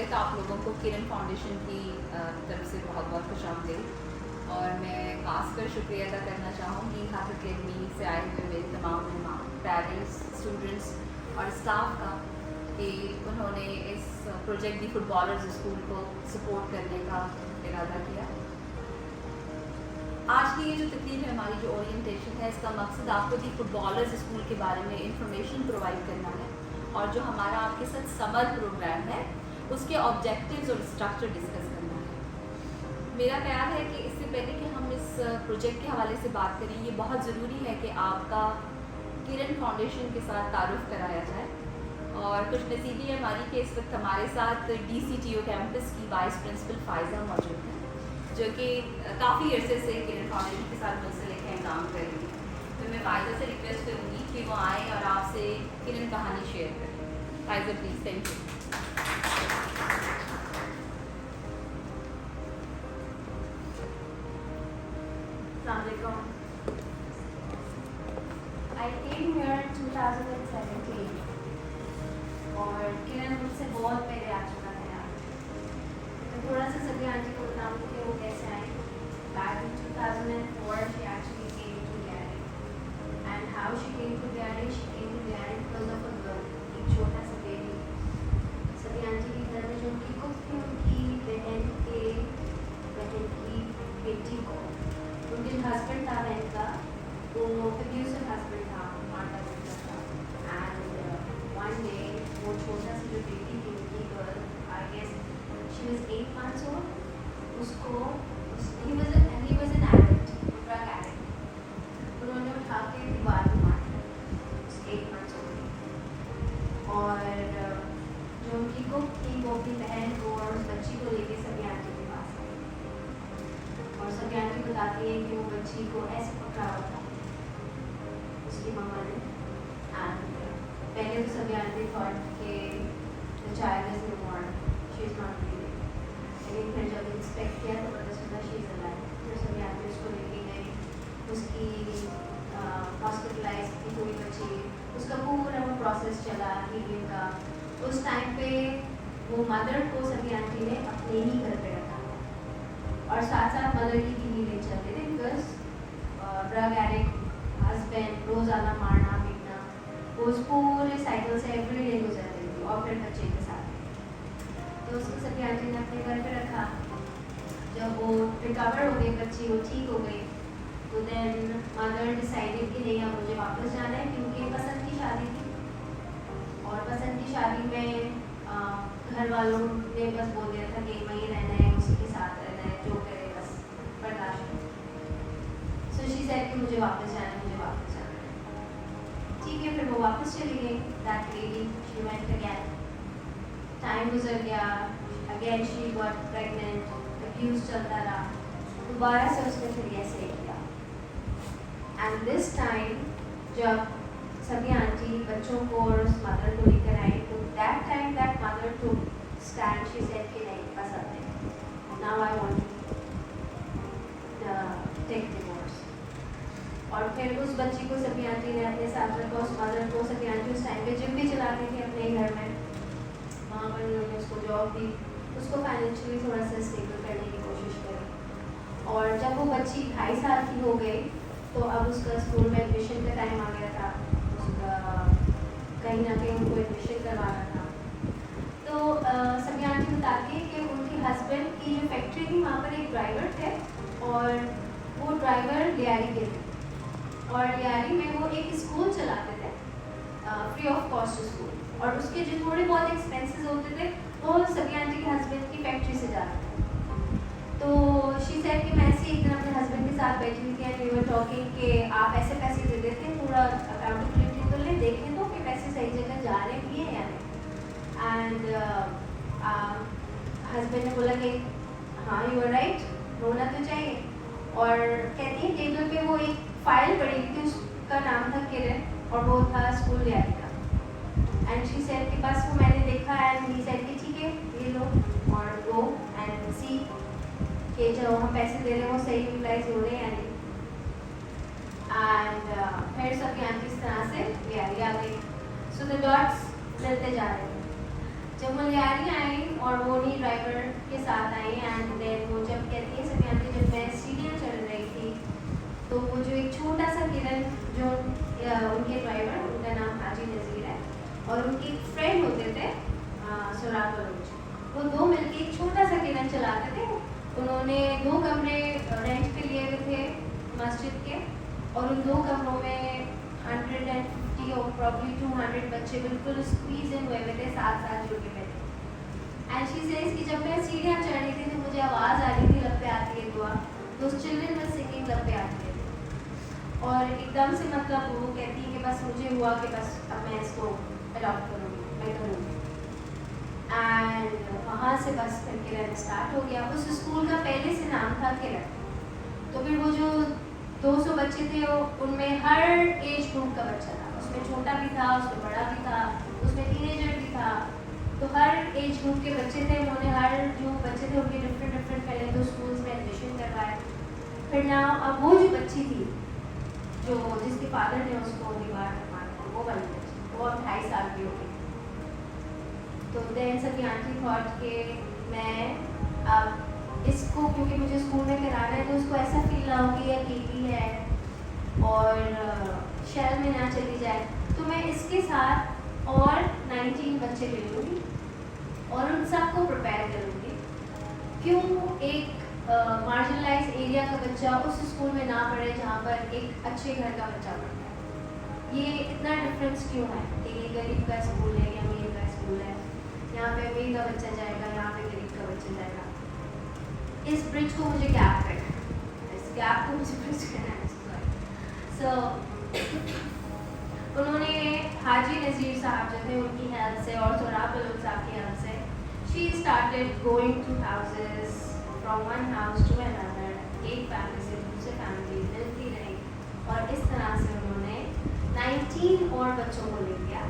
पहले तो आप लोगों को किरण फाउंडेशन की तरफ से बहुत बहुत खुशामदीद। और मैं खासकर शुक्रिया अदा करना चाहूँगी हाथ अकेडमी से आए हुए मेरे तमाम मेहमान, पेरेंट्स, स्टूडेंट्स और स्टाफ का कि उन्होंने इस प्रोजेक्ट दी फुटबॉलर्स स्कूल को सपोर्ट करने का इरादा किया। आज की ये जो तकरीर है, हमारी जो ओरिएंटेशन है, इसका मकसद आपको दी फुटबॉलर्स स्कूल के बारे में इंफॉर्मेशन प्रोवाइड करना है और जो हमारा आपके साथ समर प्रोग्राम है उसके ऑब्जेक्टिव्स और स्ट्रक्चर डिस्कस करना है। मेरा ख्याल है कि इससे पहले कि हम इस प्रोजेक्ट के हवाले से बात करें, ये बहुत ज़रूरी है कि आपका किरण फाउंडेशन के साथ तारुफ कराया जाए। और कुछ नसीबी है हमारी कि इस वक्त हमारे साथ DCTO कैंपस की वाइस प्रिंसिपल फ़ायज़ा मौजूद है, जो कि काफ़ी अरसे से किरण फाउंडेशन के साथ मुंसलिक हैं, काम कर रही है। तो मैं फ़ायज़ा से रिक्वेस्ट करूँगी कि वो आएँ और आपसे किरण कहानी शेयर करें। Faiza please. Thank you. I came here in 2017 और किरण मुझसे बहुत पहले आ चुका था यहाँ। मैं थोड़ा सा सभी आंटी को बताऊँ कि वो कैसे आई। Back in 2004 she actually came to Gary, and how she came to Gary because of a girl, एक छोटा सा बेबी। सभी आंटी के घर में जो उनकी कुक थी, उनकी बहन की बेटी को उनके हस्बैंड था, बहन का वो अब्यूसिव हस्बैंड था, मारता पीटता था। एंड वन डे वो छोटा सी जो बेटी थी उनकी girl, I guess she was 8 months old, उसको he was an addict, drug addict। उन्होंने उठा के दीवार में मार दिया 8 months old। और जो उनकी कुक थी वो अपनी बहन को और उस बच्ची को लेके सभी आंटी के पास आई और सभी आंटी बताती है कि वो बच्ची को ऐसे पकड़ा हुआ था उसकी मम्मा ने। एंड पहले तो सभी आंटी थॉट कि the child is newborn, she is not breathing, लेकिन फिर जब इंस्पेक्ट किया तो पता चला शी इज अलाइव। फिर सभी आंटी उसको लेके गई, उसकी हॉस्पिटलाइज की हुई बच्ची, उसका पूरा वो प्रोसेस चला हीलिंग का। उस टाइम पे वो मदर को सभी आंटी ने अपने ही घर पे रखा और साथ साथ मदर की भी हीलिंग चलती थी, बिकॉज ड्रग एडिक्ट हस्बैंड रोज़ाना मारना पीटना, वो उस पूरे साइकिल से एवरी डे गुजरती थी और फिर बच्चे के साथ। तो उसको सभी आंटी ने अपने घर पे रखा। जब वो रिकवर हो गई बच्ची, वो ठीक हो गई, तो देन मदर डिसाइडेड कि नहीं अब मुझे वापस जाना है, क्योंकि पसंद की शादी थी और पसंद की शादी में घर वालों ने बस बोल दिया था कि वहीं रहना है, उसी के साथ रहना है, जो करे बस बर्दाश्त करो। सो शी सेड कि मुझे वापस जाना है, मुझे वापस जाना है। ठीक है, फिर वो वापस चली गई। That lady she went again. Time गुजर गया, again she got pregnant, abuse चलता रहा। दोबारा से उसने फिर ये सही किया। एंड दिस टाइम जब सभी आंटी बच्चों को और उस मदर को लेकर आई, तो that time that mother to stand, she said कि नहीं बस अब नहीं, now I want to take divorce. और फिर उस बच्ची को सभी आंटी ने अपने साथ रखा, उस मदर को। सभी आंटी उस टाइम पे जिम भी चलाती थी अपने ही घर में, वहाँ पर उन्होंने उसको जॉब दी, उसको फाइनेंशियली थोड़ा सा स्टेबल करने की कोशिश करी। और जब वो बच्ची 2.5 साल की हो गई तो अब उसका स्कूल में एडमिशन का टाइम आ गया था, उसका कहीं ना कहीं उनको एडमिशन करवाना था। तो सभी आंटी बताती है कि उनके हस्बैंड की जो फैक्ट्री थी वहाँ पर एक ड्राइवर थे और वो ड्राइवर लियारी के थे और लियारी में वो एक स्कूल चलाते थे, फ्री ऑफ कॉस्ट स्कूल, और उसके जो थोड़े बहुत एक्सपेंसेस होते थे वो सभी आंटी के हस्बैंड की फैक्ट्री से जाते थे। तो शी सेड कि मैं ऐसे एक दिन अपने हस्बैंड के साथ बैठी हुई थी एंड वी वर टॉकिंग कि आप ऐसे पैसे दे देते हैं, पूरा अकाउंटेबिलिटी कर ले, देखें तो कि पैसे सही जगह जा रहे भी हैं या नहीं। एंड हस्बैंड ने बोला कि हाँ यू आर राइट, होना तो चाहिए। और कहती है टेबल पे वो एक फाइल पड़ी थी, उसका नाम था किरण और वो था स्कूल लियारी का। एंड शी सेड कि बस वो मैंने देखा एंड ही सेड कि ठीक है ये लो और गो एंड सी कि जो हम पैसे दे रहे हैं वो सही यूटिलाइज हो रहे हैं या नहीं। एंड फिर सब यहाँ की इस तरह से लियारी आ गई। सो द डॉट्स मिलते जा रहे हैं। जब वो लियारी आई और वो उन्हीं ड्राइवर के साथ आई एंड देन वो जब कहती है सभी आंटी जब मैं सीढ़ियाँ चढ़ रही थी तो वो जो एक छोटा सा किरण जो उनके ड्राइवर उनका नाम हाजी नज़ीर है और उनके फ्रेंड होते थे सुराग बलूच, वो दो मिलके एक छोटा सा किरण चलाते थे। उन्होंने 2 कमरे रेंट पे लिए हुए थे मस्जिद के और उन 2 कमरों में 150 और प्रॉब्ली 200 बच्चे बिल्कुल स्क्वीज इन हुए थे, साथ जुड़ के बैठे। एंड शी सेज कि जब मैं सीढ़ियाँ चढ़ रही थी तो मुझे आवाज़ आ रही थी लब पे आती है दुआ, दोस चिल्ड्रन वर सिंगिंग लब पे आती है। और एकदम से मतलब वो कहती है कि बस मुझे हुआ कि बस अब मैं इसको अडॉप्ट करूँगी, मैं करूँगी। एंड वहाँ से बस फिर किरण स्टार्ट हो गया। उस स्कूल का पहले से नाम था किरण। तो फिर वो जो 200 बच्चे थे उनमें हर एज ग्रुप का बच्चा था, उसमें छोटा भी था, उसमें बड़ा भी था, उसमें टीनेजर भी था। तो हर एज ग्रुप के बच्चे थे, उन्होंने हर जो बच्चे थे उनके डिफरेंट पहले तो स्कूल्स में एडमिशन करवाए। फिर ना अब वो जो बच्ची थी जो जिसके फादर ने उसको दीवार पर मारा वो वाली बच्ची, वो अब 2.5 साल की हो गई। तो देन सभी आंटी थॉट के मैं अब इसको क्योंकि मुझे स्कूल में कराना है तो उसको ऐसा फील ना हो कि ये अकेली है और शहर में ना चली जाए, तो मैं इसके साथ और 19 बच्चे ले लूँगी और उन सबको प्रिपेयर करूँगी। क्यों एक मार्जिनलाइज एरिया का बच्चा उस स्कूल में ना पढ़े जहाँ पर एक अच्छे घर का बच्चा पढ़ता है? ये इतना डिफरेंस क्यों है कि ये गरीब का स्कूल है या अमीर का स्कूल है, यहाँ पे अमीर का बच्चा जाएगा, यहाँ पे गरीब का बच्चा जाएगा। इस ब्रिज को मुझे गैप करना है, इस गैप को मुझे ब्रिज करना है। सो उन्होंने हाजी नज़ीर साहब जो थे उनकी हेल्प से और सोराब बलूच साहब की हेल्प से she started going to houses from one house to another, एक फैमिली से दूसरे फैमिली मिलती रही और इस तरह से उन्होंने 19 और बच्चों को ले लिया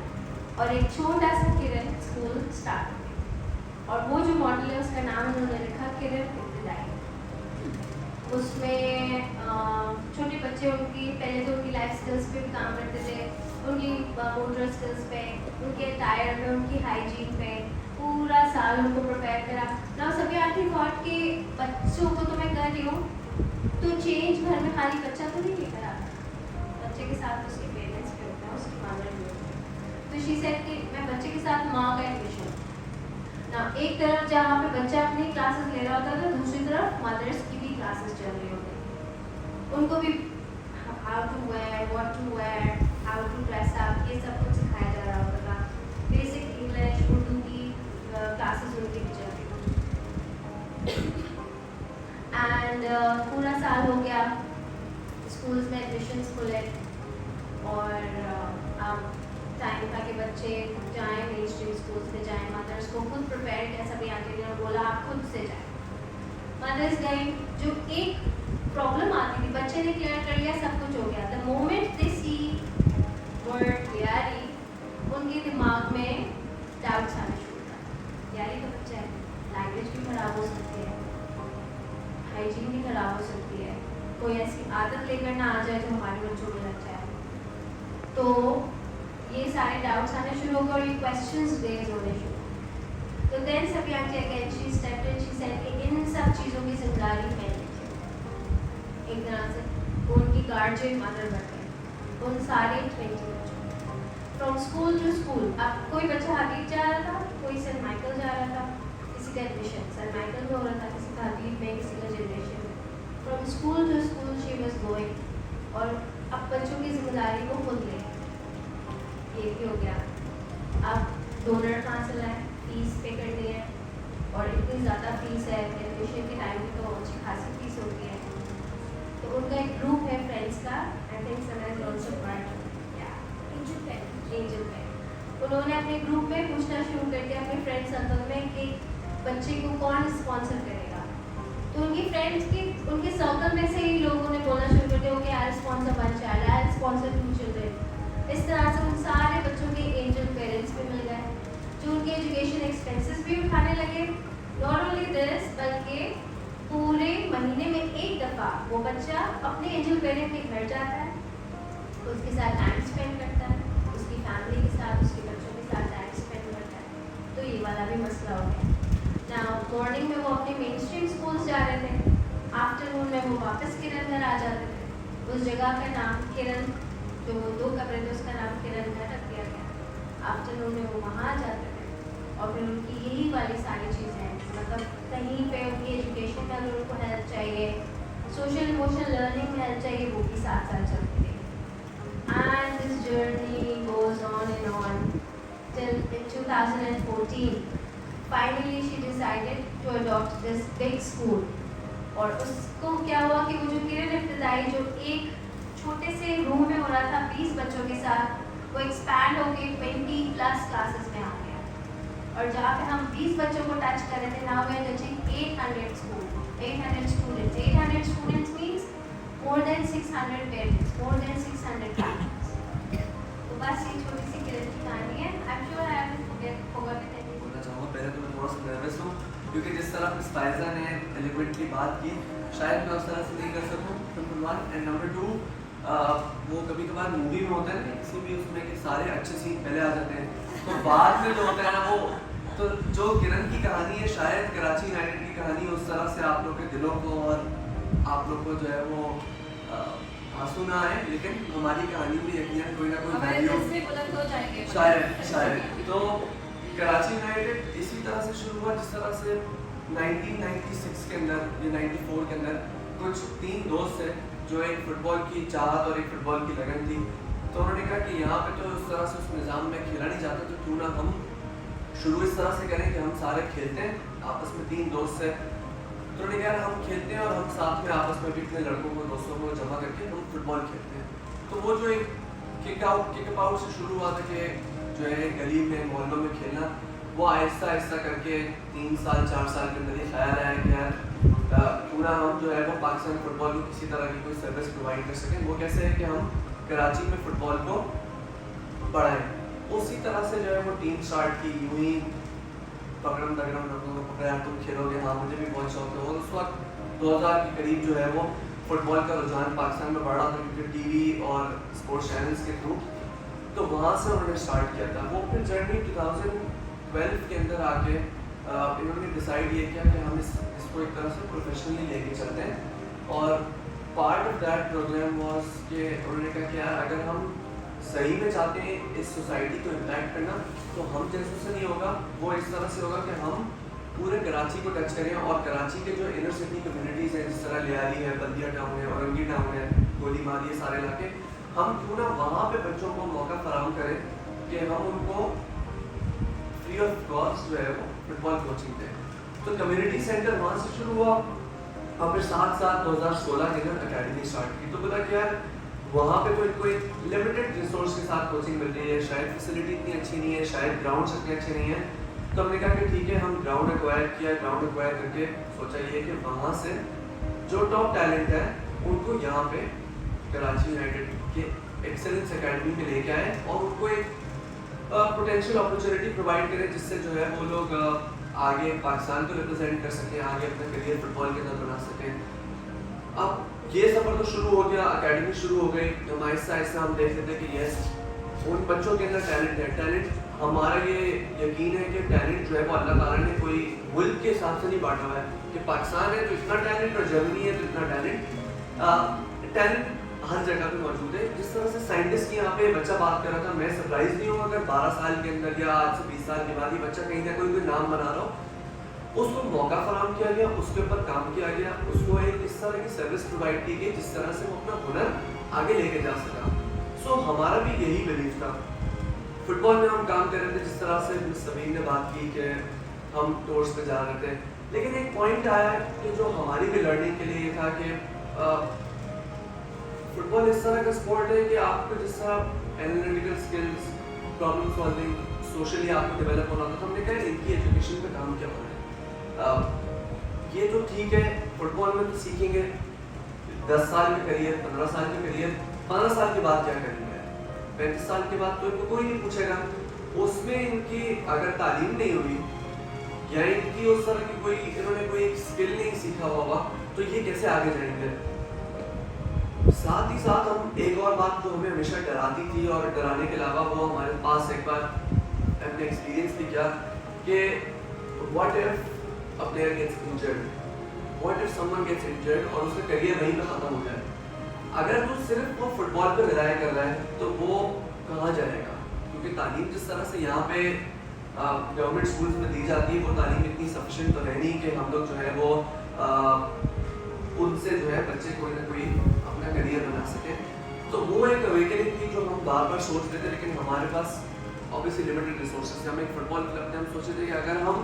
और एक छोटा सा किरण स्कूल स्टार्ट हो गया। और वो जो मॉडल है उसका नाम उन्होंने लिखा किरण इब्तिदाई। उसमें छोटे बच्चे उनकी पहले तो उनकी लाइफ स्किल्स पे भी काम करते थे, उनकी मोटर स्किल्स पे, उनके टायर पे, उनकी हाइजीन पे पूरा साल उनको प्रिपेयर करा ना। सभी आंटी थॉट कि बच्चों को तो मैं कर रही हूँ तो चेंज घर में खाली बच्चा तो नहीं लेकर आता, बच्चे के साथ उसके पेरेंट्स भी होते हैं, उसकी मदर भी होती है। तो शी सेड कि मैं बच्चे के साथ माँ का एडमिशन ना, एक तरफ जहाँ पे बच्चा अपनी क्लासेस ले रहा होता था, दूसरी तरफ मदर्स की भी क्लासेस चल रही होती, उनको भी how to wear, what to wear, how to dress up, ये सब कुछ सिखाया जा रहा होता था। बेसिक इंग्लिश उर्दू की क्लासेस उनकी भी चल रही होती। एंड पूरा साल हो गया, स्कूल्स में एडमिशन्स खुले और अब टाइम था कि बच्चे जाएँ मेन स्ट्रीम स्कूल्स में जाएँ। मदर्स को खुद प्रिपेयर किया, सभी आंटी ने बोला आप खुद से जाएँ। मदर्स गई, जो एक प्रॉब्लम आती थी बच्चे ने क्लियर कर लिया, सब कुछ हो गया। The moment they see word यारी, उनके दिमाग में डाउट्स आने शुरू होता। यारी का बच्चा है, लैंग्वेज भी खराब हो सकती है, हाइजीन भी खराब हो सकती है, कोई ऐसी आदत लेकर ना आ जाए जो हमारे बच्चों में लग जाए। तो ये सारे डाउट्स आने शुरू हो गए और ये क्वेश्चंस रेज होने शुरू। तो देन सभी aunty again she stepped in, she said कि इन सब चीज़ों की जिम्मेदारी मैं लेती हूँ। एक तरह से वो उनकी गार्जियन मदर बन गई उन सारे 20 बच्चों। फ्रॉम स्कूल टू स्कूल, अब कोई बच्चा हबीब जा रहा था, कोई सेंट माइकल जा रहा था, किसी का एडमिशन सेंट माइकल में हो रहा था, किसी का हबीब में, किसी का जनरेशन में। From school to school she was going और अब बच्चों की जिम्मेदारी को खुद ले। ये भी हो गया, अब डोनर कहाँ से लाए, फीस पे कर दी है और इतनी ज़्यादा फीस है, एडमिशन के टाइम में तो अच्छी खासी फीस होती है। तो उनका एक ग्रुप है फ्रेंड्स का, I think Sana is also part, Angel Pen. उन्होंने अपने ग्रुप में पूछना शुरू कर दिया अपने फ्रेंड सर्कल में कि बच्चे को कौन स्पॉन्सर करेगा। तो उनकी फ्रेंड्स के उनके सर्कल में से ही लोगों ने बोलना शुरू कर दिया कि आई स्पॉन्सर 1 चाइल्ड, आई स्पॉन्सर 2 चिल्ड्रन। इस तरह से उन सारे बच्चों के एंजल पेरेंट्स भी मिल गए जो उनके एजुकेशन एक्सपेंसेस भी उठाने लगे। नॉट ओनली दिस, बल्कि पूरे महीने में एक दफ़ा वो बच्चा अपने एंजल पेरेंट के घर जाता है, उसके साथ टाइम स्पेंड करता है, उसकी फैमिली के साथ, उसके बच्चों के साथ टाइम स्पेंड करता है। तो ये वाला भी मसला हो गया। मॉर्निंग में वो अपने मेन स्ट्रीम स्कूल्स जा रहे थे, आफ्टरनून में वो वापस किरण घर आ जाते थे। उस जगह का नाम किरण, जो 2 कमरे थे उसका नाम किरण घर रख दिया गया। आफ्टरनून में वो वहाँ आ जाते थे और फिर उनकी यही वाली सारी चीज़ें, मतलब कहीं पे उनकी एजुकेशन में अगर उनको हेल्प चाहिए, सोशल इमोशनल लर्निंग में हेल्प चाहिए, वो भी साथ साथ चलती रही। And this journey goes on and on till in 2014 finally she decided to adopt this big school। और उसको क्या हुआ कि वो जो किरण इब्तिदाई जो एक छोटे से रूम में हो रहा था 20 बच्चों के साथ, वो एक्सपैंड होके 20+ क्लासेस में आ गया। और जहाँ पे हम 20 बच्चों को टच कर रहे थे, now we are touching 800 students. 800 students means more than 600 parents, more than 600 families। तो बस ये छोटी सी किरण की कहानी है। I am sure I haven't forgotten anything। बोलना चाहूँगा, पहले तो मैं थोड़ा सा नर्वस हूँ क्योंकि जिस तरह मिस फायजा ने एलिक्वेंटली बात की, शायद मैं उस तरह से नहीं कर सकूँ, नंबर 1। एंड नंबर 2, वो कभी कभार मूवी में होता है ना किसी भी उसमें कि सारे अच्छे सीन पहले आ जाते हैं, तो बाद में जो होता है ना वो, तो जो किरण की कहानी है शायद कराची यूनाइटेड की कहानी उस तरह से आप लोग के दिलों को और आप लोग को जो है वो आंसू ना आए, लेकिन हमारी कहानी में यकीनन कोई ना कोई वैल्यू शायद। तो कराची यूनाइटेड इसी तरह से शुरू हुआ जिस तरह से 1996 के अंदर या 94 के अंदर कुछ 3 दोस्त थे जो एक फुटबॉल की चाहत और एक फुटबॉल की लगन थी। तो उन्होंने कहा कि यहाँ पे तो इस तरह से उस निज़ाम में खेला नहीं जाता, तो क्यों ना हम शुरू इस तरह से करें कि हम सारे खेलते हैं आपस में। 3 दोस्त थे, तो उन्होंने कहा हम खेलते हैं और हम साथ में आपस में भी इतने लड़कों को दोस्तों को जमा करके हम फुटबॉल खेलते हैं। तो वो जो एक किक आउट से शुरू हुआ था कि जो है गली में मोहल्लों में खेलना, वो आहिस्ता आहिस्ता करके 3 साल 4 साल के अंदर ये ख्याल आया कि यार पूरा हम जो है वो पाकिस्तान फुटबॉल को किसी तरह की कोई सर्विस प्रोवाइड कर सकें। वो कैसे है कि हम कराची में फुटबॉल को बढ़ाएं। उसी तरह से जो है वो टीम स्टार्ट की, यूँ ही पकड़म दगड़म लोगों को पकड़ा, तुम खेलोगे, हाँ मुझे भी बहुत शौक है। और उस वक्त 2000 के करीब जो है वो फुटबॉल का रुझान पाकिस्तान में बढ़ रहा था क्योंकि टीवी और स्पोर्ट्स चैनल्स के थ्रू, तो वहाँ से उन्होंने स्टार्ट किया था। वो फिर जर्नी 2012 के अंदर आके इन्होंने डिसाइड ये किया कि हम इसको एक तरह से प्रोफेशनली लेके चलते हैं। और part of that program was कि उन्होंने कहा कि यार अगर हम सही में चाहते हैं इस सोसाइटी को इम्पैक्ट करना, तो हम जैसे से नहीं होगा, वो इस तरह से होगा कि हम पूरे कराची को टच करें और कराची के जो इनर सिटी कम्युनिटीज़ हैं, जिस तरह लियाली है, बल्दिया टाउन है, औरंगी टाउन है, गोलीमार, ये सारे इलाके, हम क्यों ना वहाँ पे बच्चों को मौका फराहम करें कि हम उनको फ्री ऑफ कॉस्ट जो है वो फुटबॉल कोचिंग दें। तो कम्युनिटी सेंटर वहाँ से शुरू हुआ और फिर साथ साथ 2016 के अंदर अकेडमी स्टार्ट की। तो बोला कि यार वहाँ पे तो इनको एक लिमिटेड रिसोर्स के साथ कोचिंग मिल रही है, शायद फैसिलिटी इतनी अच्छी नहीं है, शायद ग्राउंड इतने अच्छे नहीं है। तो हमने कहा कि ठीक है, हम ग्राउंड एक्वायर किया। ग्राउंड एक्वायर करके सोचा ये कि वहाँ से जो टॉप टैलेंट है उनको यहाँ पे कराची यूनाइटेड के एक्सेलेंस एकेडमी में लेके आए और उनको एक पोटेंशियल अपॉर्चुनिटी प्रोवाइड करें जिससे जो है वो लोग आगे पाकिस्तान को रिप्रेजेंट कर सकें, आगे अपना करियर फुटबॉल के अंदर बना सकें। अब ये सफ़र तो शुरू हो गया, एकेडमी शुरू हो गई, हम आहिस्ता आहिस्ता हम देख लेते कि यस उन बच्चों के अंदर टैलेंट है। टैलेंट हमारा ये यकीन है कि टैलेंट जो है वो अल्लाह ताला ने कोई मुल्क के हिसाब से नहीं बांटा हुआ है कि पाकिस्तान है तो इतना टैलेंट और जर्मनी है तो इतना टैलेंट। टैलेंट हर जगह पे मौजूद है। जिस तरह से साइंटिस्ट की यहाँ पे बच्चा बात कर रहा था, मैं सरप्राइज नहीं हूँ अगर 12 साल के अंदर या आज से 20 साल के बाद ये बच्चा कहीं ना कोई नाम बना रहा हो। उसको मौका फराहम किया गया, उसके ऊपर काम किया गया, उसको एक इस तरह की सर्विस प्रोवाइड की गई जिस तरह से वो अपना हुनर आगे लेके जा सका। सो हमारा भी यही बिलीव था। फुटबॉल में हम काम कर रहे थे, जिस तरह से मिस समीर ने बात की कि हम टूर्स पे जा रहे थे, लेकिन एक पॉइंट आया कि जो हमारी भी लर्निंग के लिए ये था कि फुटबॉल इस तरह का स्पोर्ट है कि आपको जिस तरह analytical skills, problem solving, socially आपको डेवलप होना था। तो हमने कहा इनकी एजुकेशन पे काम क्या होना है। ये तो ठीक है, फुटबॉल में तो सीखेंगे 10 साल के करियर, 15 साल के करियर, 15 साल के बाद क्या करेंगे, 35 साल के बाद तो इनको कोई नहीं पूछेगा। उसमें इनकी अगर तालीम नहीं हुई या इनकी उस तरह की कोई इन्होंने कोई स्किल नहीं सीखा होगा तो ये कैसे आगे जाएंगे। साथ ही साथ हम एक और बात जो हमें हमेशा डराती थी और डराने के अलावा वो हमारे पास एक बार हमने एक्सपीरियंस भी किया कि what if a player gets injured? What if someone gets injured और उसका करियर वहीं पे खत्म हो जाए? अगर तू सिर्फ वो फुटबॉल पे रिलाय कर रहा है तो वो कहाँ जाएगा? क्योंकि तालीम जिस तरह से यहाँ पे गवर्नमेंट स्कूल्स में दी जाती है वो तालीम इतनी सफिशिएंट तो है नहीं कि हम लोग जो है वो उनसे जो है बच्चे कोई ना कोई अपना करियर बना सके। तो वो एक अवेकनिंग थी जो हम बार बार सोच रहे थे, लेकिन हमारे पास ऑब्वियसली लिमिटेड रिसोर्सेज। हम एक फुटबॉल क्लब थे, हम सोचे थे कि अगर हम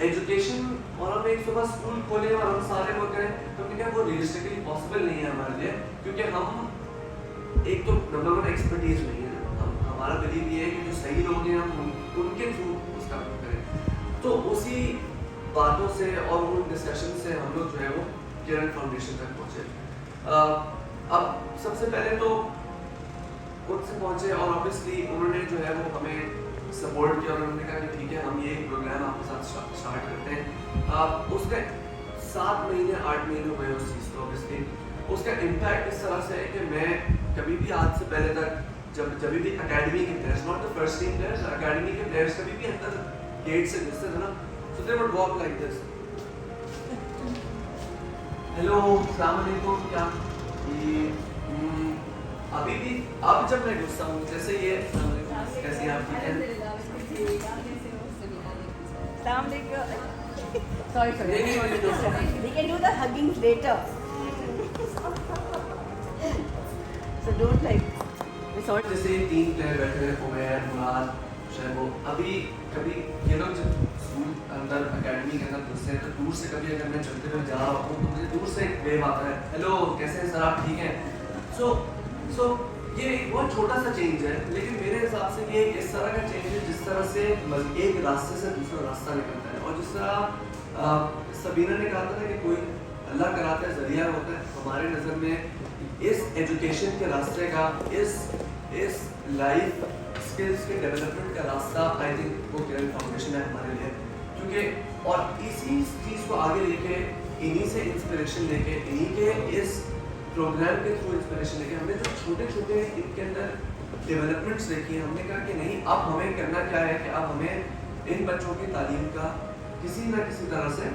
एजुकेशन और हम एक सुबह स्कूल खोलें और हम सारे वो करें तो क्या वो रियलिस्टिकली पॉसिबल नहीं है हमारे लिए, क्योंकि हम एक तो नंबर वन एक्सपर्टीज नहीं है। हमारा बिलीव ये है कि जो सही लोग हैं हम उनके थ्रू उसका करें। तो उसी बातों से और उन डिस्कशन से हम लोग जो है वो किरण फाउंडेशन तक पहुँचे। अब सबसे पहले तो उनसे पहुँचे और ऑब्वियसली उन्होंने जो है वो हमें सपोर्ट किया और उन्होंने कहा कि ठीक है हम ये प्रोग्राम आपके साथ स्टार्ट करते हैं। उसका 7 महीने 8 महीने हुए उस चीज़ को। ऑब्वियसली उसका इम्पैक्ट इस तरह से है कि मैं कभी भी आज से पहले तक जब भी अकेडमी के players, not the first team players, academy के प्लेयर्स कभी भी अंदर गेट से घुसते थे ना, so they would walk like this, hello अस्सलाम वालेकुम, क्या ये अभी भी अब जब मैं घुसता हूँ जैसे ये कैसी आप ठीक है? Sorry. We can do the hugging later. So don't like. Sorry. जैसे 3 प्लेयर बैठे हैं, उमैर, मुराद, शैबो, अभी कभी ये लोग जब स्कूल अंदर अकेडमी के अंदर घुसते हैं तो दूर से कभी अगर मैं चलते हुए जा रहा हूँ तो मुझे दूर से एक वेव आता है, हेलो कैसे हैं सर, आप ठीक हैं? सो ये एक बहुत छोटा सा चेंज है, लेकिन मेरे हिसाब से ये इस तरह का चेंज है जिस तरह से एक रास्ते से दूसरा रास्ता निकलता है। और जिस तरह सबीना ने कहा था ना कि कोई अल्लाह कराता है जरिया होता है, हमारे नज़र में इस एजुकेशन के रास्ते का, इस लाइफ स्किल्स के डेवलपमेंट का रास्ता आई थिंक वो किरण फाउंडेशन है हमारे लिए। क्योंकि और इसी चीज़ को आगे लेके, इन्हीं से इंस्पिरेशन लेके, इन्हीं के इस प्रोग्राम के थ्रू इंस्पिरेशन लेके हमने जो छोटे छोटे इनके अंदर डेवलपमेंट्स देखी, हमने कहा कि नहीं अब हमें करना क्या है कि अब हमें इन बच्चों की तालीम का किसी ना किसी तरह से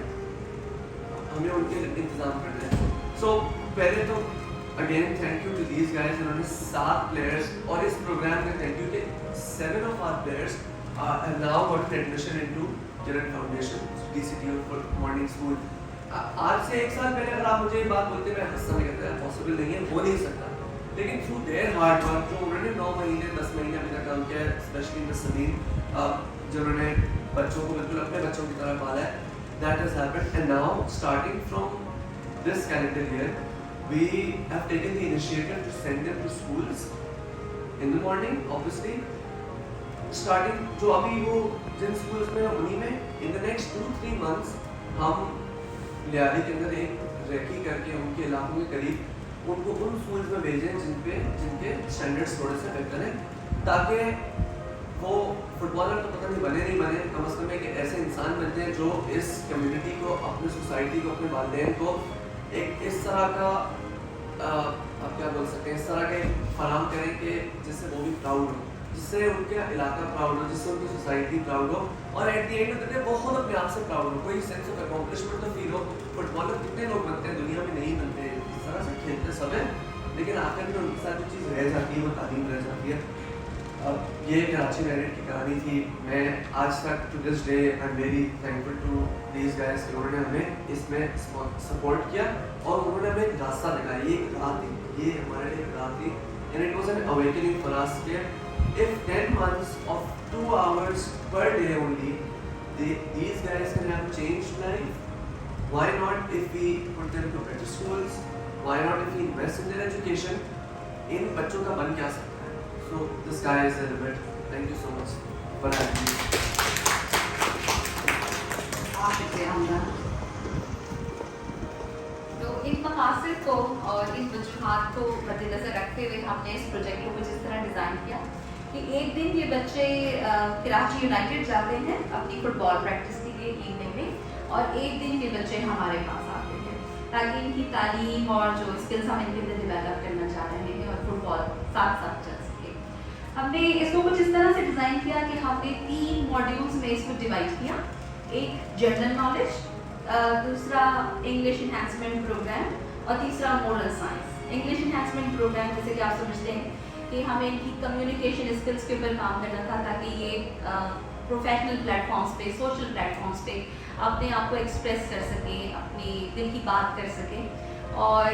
हमें उनके इंतज़ाम करना है। सो पहले तो again thank you to these guys, इन्होंने 7 प्लेयर्स और इस प्रोग्राम में थैंक यू कि 7 of our players have now gotten admission into Kiran foundation DCTO for morning school. आज से 1 साल पहले अगर आप मुझे ये बात बोलते मैं हंसना निकलता है, पॉसिबल नहीं है, हो नहीं सकता। लेकिन थ्रू देयर हार्ड वर्क जो उन्होंने 9 महीने 10 महीने अभी तक काम किया है, स्पेशली मिस सलीम जिन्होंने बच्चों को बिल्कुल अपने बच्चों की तरह पाला है, that has happened. And now starting from this calendar year we have taken the initiative to send them to schools in the morning, obviously starting जो अभी वो जिन schools में उन्हीं में in the next 2-3 months हम लियारी के अंदर एक रैकी करके उनके इलाकों के करीब उनको उन स्कूल्स में भेजें जिनके स्टैंडर्ड्स थोड़े से बेहतर हैं, ताकि वो फुटबॉलर तो पता नहीं बने नहीं बने, कम से कम एक ऐसे इंसान बन जाए जो इस कम्युनिटी को, अपनी सोसाइटी को, अपने वालिदैन को एक इस तरह का आप क्या बोल सकते हैं, इस तरह का फराम करें कि जिससे वो भी प्राउड हो, जिससे उनका इलाका प्राउड हो, जिससे उनकी सोसाइटी प्राउड हो और at the end of the day वो खुद अपने आप से प्राउड हो, कोई सेंस ऑफ अकॉम्प्लिशमेंट तो फील हो। फुटबॉलर कितने लोग बनते हैं दुनिया में, नहीं बनते, इस तरह से खेलते सब है, लेकिन आखिर में उनके साथ जो चीज़ रह जाती है वो तालीम रह जाती है। अब ये कराची यूनाइटेड की कहानी थी। मैं आज तक to this day I am very thankful to these guys कि उन्होंने हमें इसमें सपोर्ट किया और उन्होंने हमें एक रास्ता दिखाया। ये एक राह थी, ये हमारे लिए एक राह थी, and it was an awakening for us कि if 10 months of 2 hours per day only these guys can have changed life, why not if we put them to better schools, why not if we invest in their education, इन बच्चों का बन क्या सकता है। So the sky is the limit. Thank you so much for having me. तो इन मकासद को और इन वजूहात को मद्देनजर रखते हुए हमने इस प्रोजेक्ट को कुछ इस तरह डिज़ाइन किया कि एक दिन ये बच्चे कराची यूनाइटेड जाते हैं अपनी फुटबॉल प्रैक्टिस के लिए इवनिंग में, और एक दिन ये बच्चे हमारे पास आते हैं ताकि इनकी तालीम और जो स्किल्स हम इनके अंदर डेवलप करना चाह रहे हैं और फुटबॉल साथ साथ चल सके। हमने इसको कुछ इस तरह से डिज़ाइन किया कि हमने 3 मॉड्यूल्स में इसको डिवाइड किया। एक जनरल नॉलेज, दूसरा इंग्लिश इन्हांसमेंट प्रोग्राम और तीसरा moral science. English enhancement program जैसे कि आप समझते हैं कि हमें इनकी कम्युनिकेशन स्किल्स के ऊपर काम करना था ताकि ये प्रोफेशनल प्लेटफॉर्म्स पे, सोशल प्लेटफॉर्म्स पे अपने आप को एक्सप्रेस कर सकें, अपनी दिल की बात कर सकें। और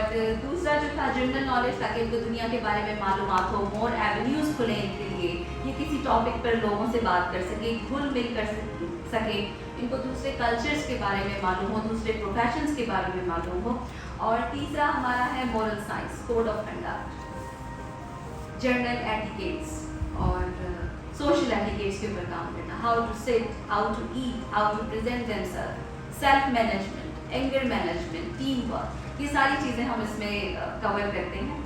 दूसरा जो था जनरल नॉलेज, ताकि इनको दुनिया के बारे में मालूमात हो, मोर एवेन्यूज़ खुले इनके लिए, ये किसी टॉपिक पर लोगों से बात कर सके, घुल मिल कर सके, इनको दूसरे कल्चर्स के बारे में मालूम हो, दूसरे प्रोफेशंस के बारे में मालूम हो। और तीसरा हमारा है moral science, code of conduct, general etiquettes और सोशल एटिकेट्स के ऊपर काम करना, how to sit, how to eat, how to present themselves, self management, anger management, team work, ये सारी चीज़ें हम इसमें कवर करते हैं।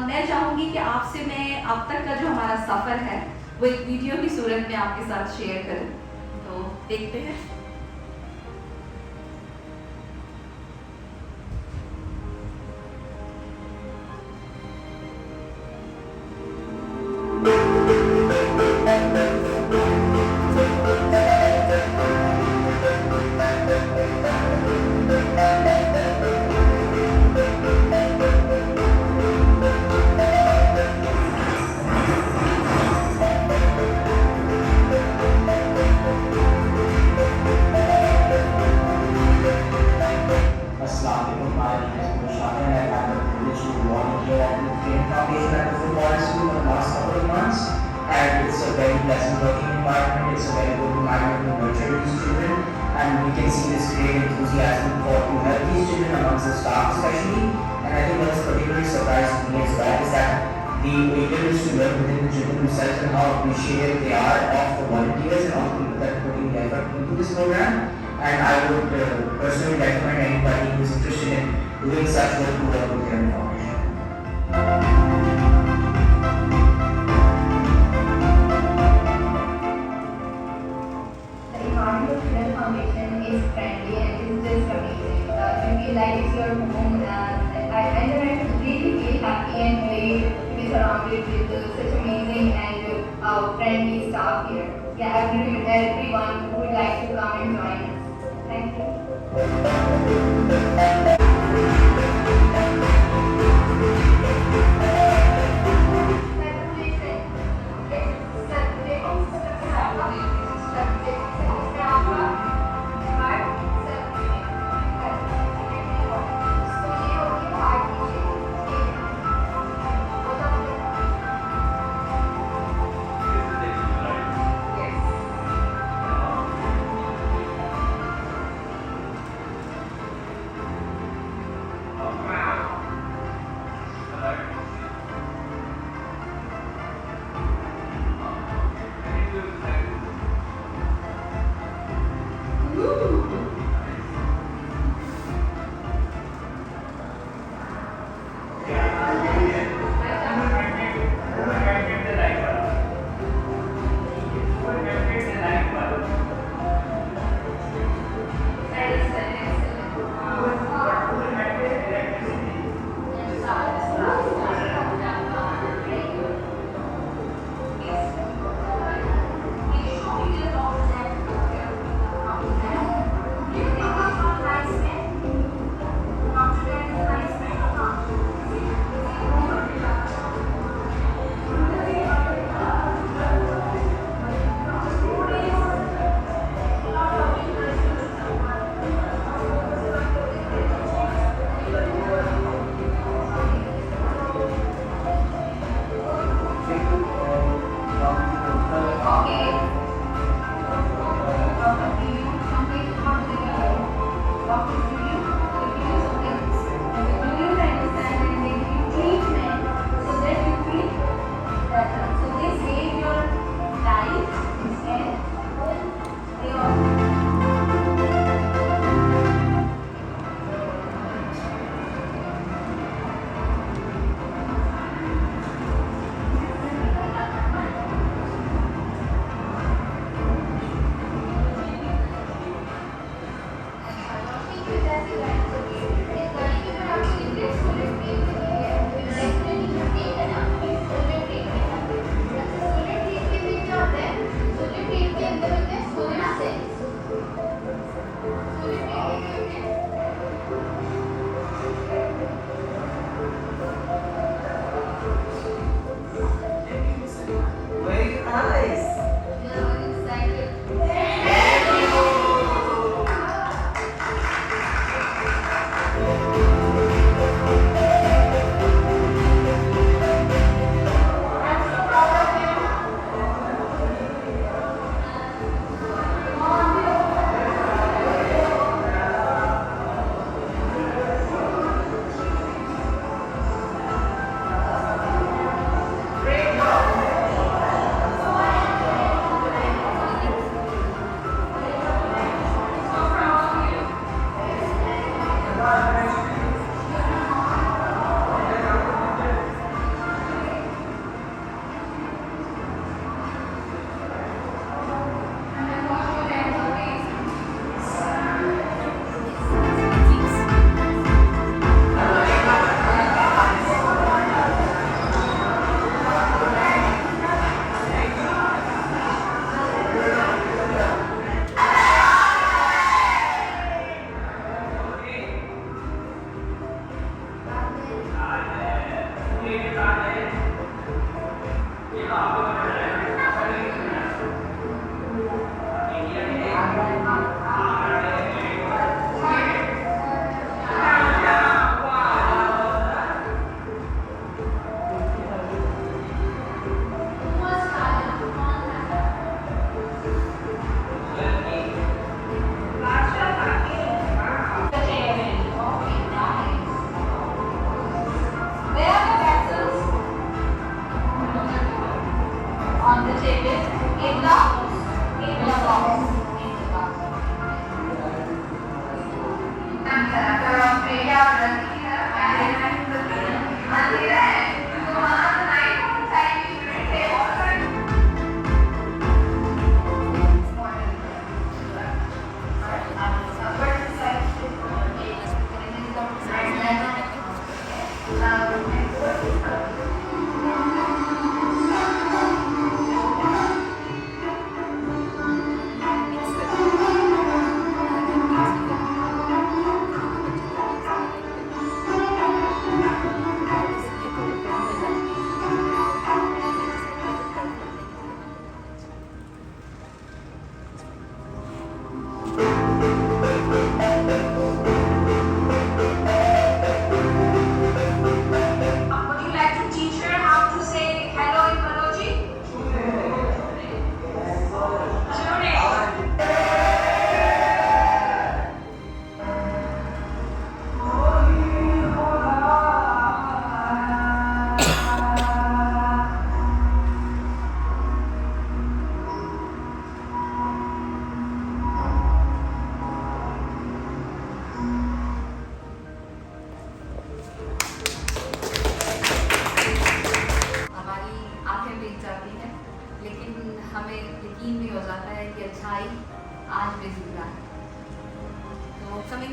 मैं चाहूँगी कि आपसे मैं अब तक का जो हमारा सफ़र है वो एक वीडियो की सूरत में आपके साथ शेयर करूँ, तो देखते हैं।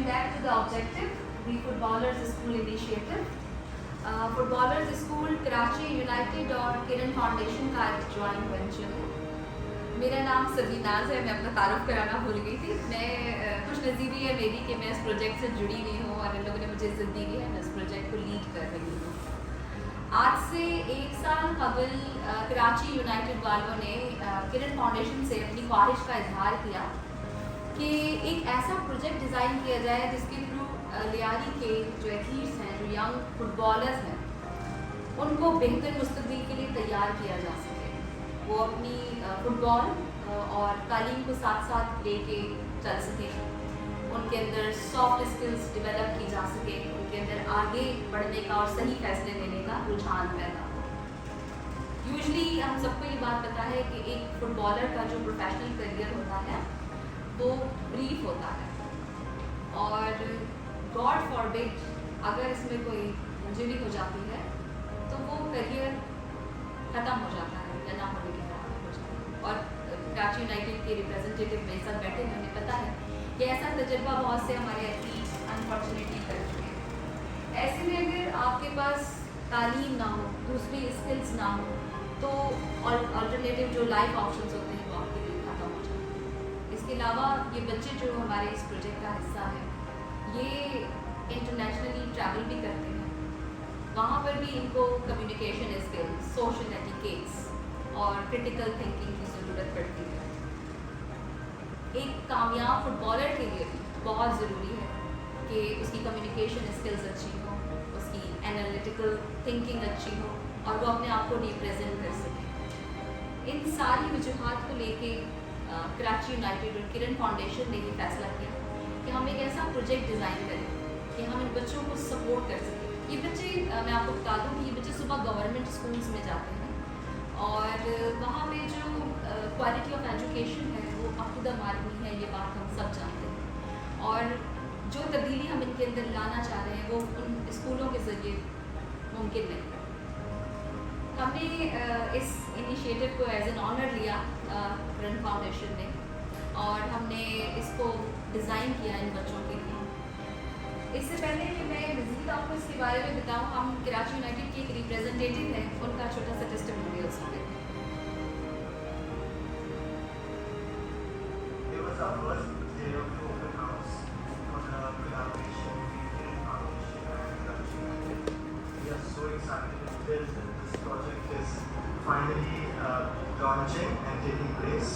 back to the objective, the Footballers School Initiative. Footballers school Karachi United और किरण फाउंडेशन का एक जॉइंट वेंचर है। मेरा नाम सबीनाज है, मैं अपना तारुफ कराना भूल गई थी। मैं खुश नसीबी है मेरी कि मैं इस प्रोजेक्ट से जुड़ी हुई हूँ और इन लोगों ने मुझे इज्जत दी है, मैं इस प्रोजेक्ट को लीड कर रही हूँ। आज से 1 साल कबल कराची यूनाइटेड वालों ने किरण फाउंडेशन से अपनी ख्वाहिश का इजहार किया कि एक ऐसा प्रोजेक्ट डिज़ाइन किया जाए जिसके थ्रू लियारी के जो एथलीट्स हैं, जो यंग फुटबॉलर्स हैं, उनको बेहतर मुस्तकबिल के लिए तैयार किया जा सके। वो अपनी फुटबॉल और तालीम को साथ साथ लेके चल सकें, उनके अंदर सॉफ्ट स्किल्स डेवलप की जा सके, उनके अंदर आगे बढ़ने का और सही फैसले लेने का रुझान पैदा हो। यूजली हम सबको ये बात पता है कि एक फुटबॉलर का जो प्रोफेशनल करियर होता है वो ब्रीफ होता है और गॉड फॉरबिड अगर इसमें कोई इंजरी हो जाती है तो वो करियर ख़त्म हो जाता है या ना होने के बराबर हो जाता है। और कराची यूनाइटेड के रिप्रेजेंटेटिव मेरे साथ बैठे हैं, उन्हें पता है कि ऐसा तजुर्बा बहुत से हमारे एथलीट्स अनफॉर्चुनेटली कर चुके हैं। ऐसे में अगर आपके पास तालीम ना हो, दूसरी स्किल्स ना हो, तो अल्टरनेटिव जो लाइफ ऑप्शंस होते हैं वो आपके लिए ख़त्म हो जाते हैं। इसके अलावा ये बच्चे जो हमारे इस प्रोजेक्ट का हिस्सा है, ये इंटरनेशनली ट्रैवल भी करते हैं। वहाँ पर भी इनको कम्युनिकेशन स्किल्स, सोशल एटिकेट्स और क्रिटिकल थिंकिंग की ज़रूरत पड़ती है। एक कामयाब फुटबॉलर के लिए भी बहुत ज़रूरी है कि उसकी कम्युनिकेशन स्किल्स अच्छी हो, उसकी एनालिटिकल थिंकिंग अच्छी हो और वो अपने आप को रिप्रेजेंट कर सके। इन सारी वजूहात को लेके कराची यूनाइटेड और किरण फाउंडेशन ने ये फैसला किया कि हम एक ऐसा प्रोजेक्ट डिज़ाइन करें कि हम इन बच्चों को सपोर्ट कर सकें। ये बच्चे, मैं आपको बता दूं कि ये बच्चे सुबह गवर्नमेंट स्कूल्स में जाते हैं और वहाँ पे जो क्वालिटी ऑफ एजुकेशन है वो अप टू द मार्क नहीं है, ये बात हम सब जानते हैं। और जो तब्दीली हम इनके अंदर लाना चाह रहे हैं वो उन स्कूलों के ज़रिए मुमकिन नहीं है। हमने इस इनिशिएटिव को एज एन ऑनर लिया किरण फाउंडेशन ने और हमने इसको डिज़ाइन किया इन बच्चों के लिए। इससे पहले कि मैं मज़ीद आपको इसके बारे में बताऊं, हम कराची यूनाइटेड के एक रिप्रेजेंटेटिव हैं, उनका छोटा सा टेस्टिमोनियल सुनते हैं। It was our first day of the open house for the collaboration between Kiran Foundation and कराchi United. We are so excited and thrilled that this project is finally launching and taking place.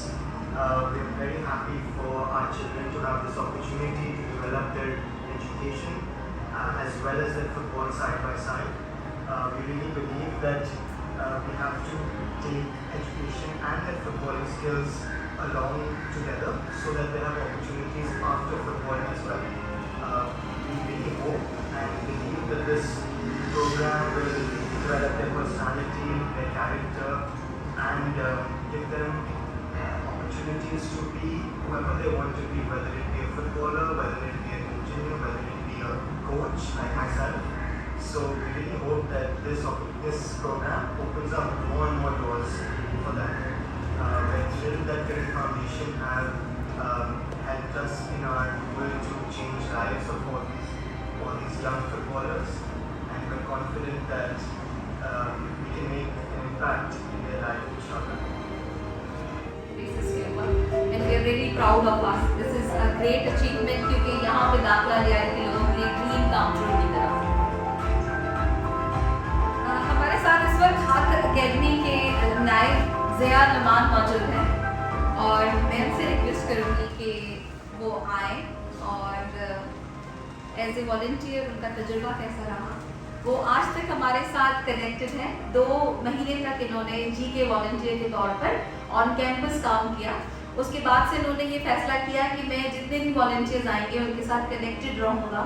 We're very happy for our children to have this opportunity to develop their education as well as their football side by side. We really believe that we have to take education and their footballing skills along together so that they have opportunities after football as well. We really hope and believe that this program will develop their personality, their character and give them opportunities to be whoever they want to be, whether it be a footballer, whether it be an engineer, whether it be a coach like myself. So we really hope that this program opens up more and more doors for that. We're thrilled that Kiran Foundation have helped us in our goal to change lives of all these young footballers, and we're confident that we can make an impact in their life, inshallah. And we are really proud of us. This is a great achievement क्योंकि यहाँ पे दाखिला लिया के लोगों के लिए dream काम ट्रू की तरफ। हमारे साथ इस वक्त हाथ अकेडमी के नायब ज़िया नमान मौजूद हैं और मैं उनसे रिक्वेस्ट करूँगी कि वो आए और एज ए वॉलंटियर उनका तजुर्बा कैसा रहा। वो आज तक हमारे साथ कनेक्टेड हैं। 2 महीने तक इन्होंने जीके वॉलंटियर के तौर पर ऑन कैंपस काम किया। उसके बाद से इन्होंने ये फैसला किया कि मैं जितने भी वॉलंटियर्स आएंगे उनके साथ कनेक्टेड रहूँगा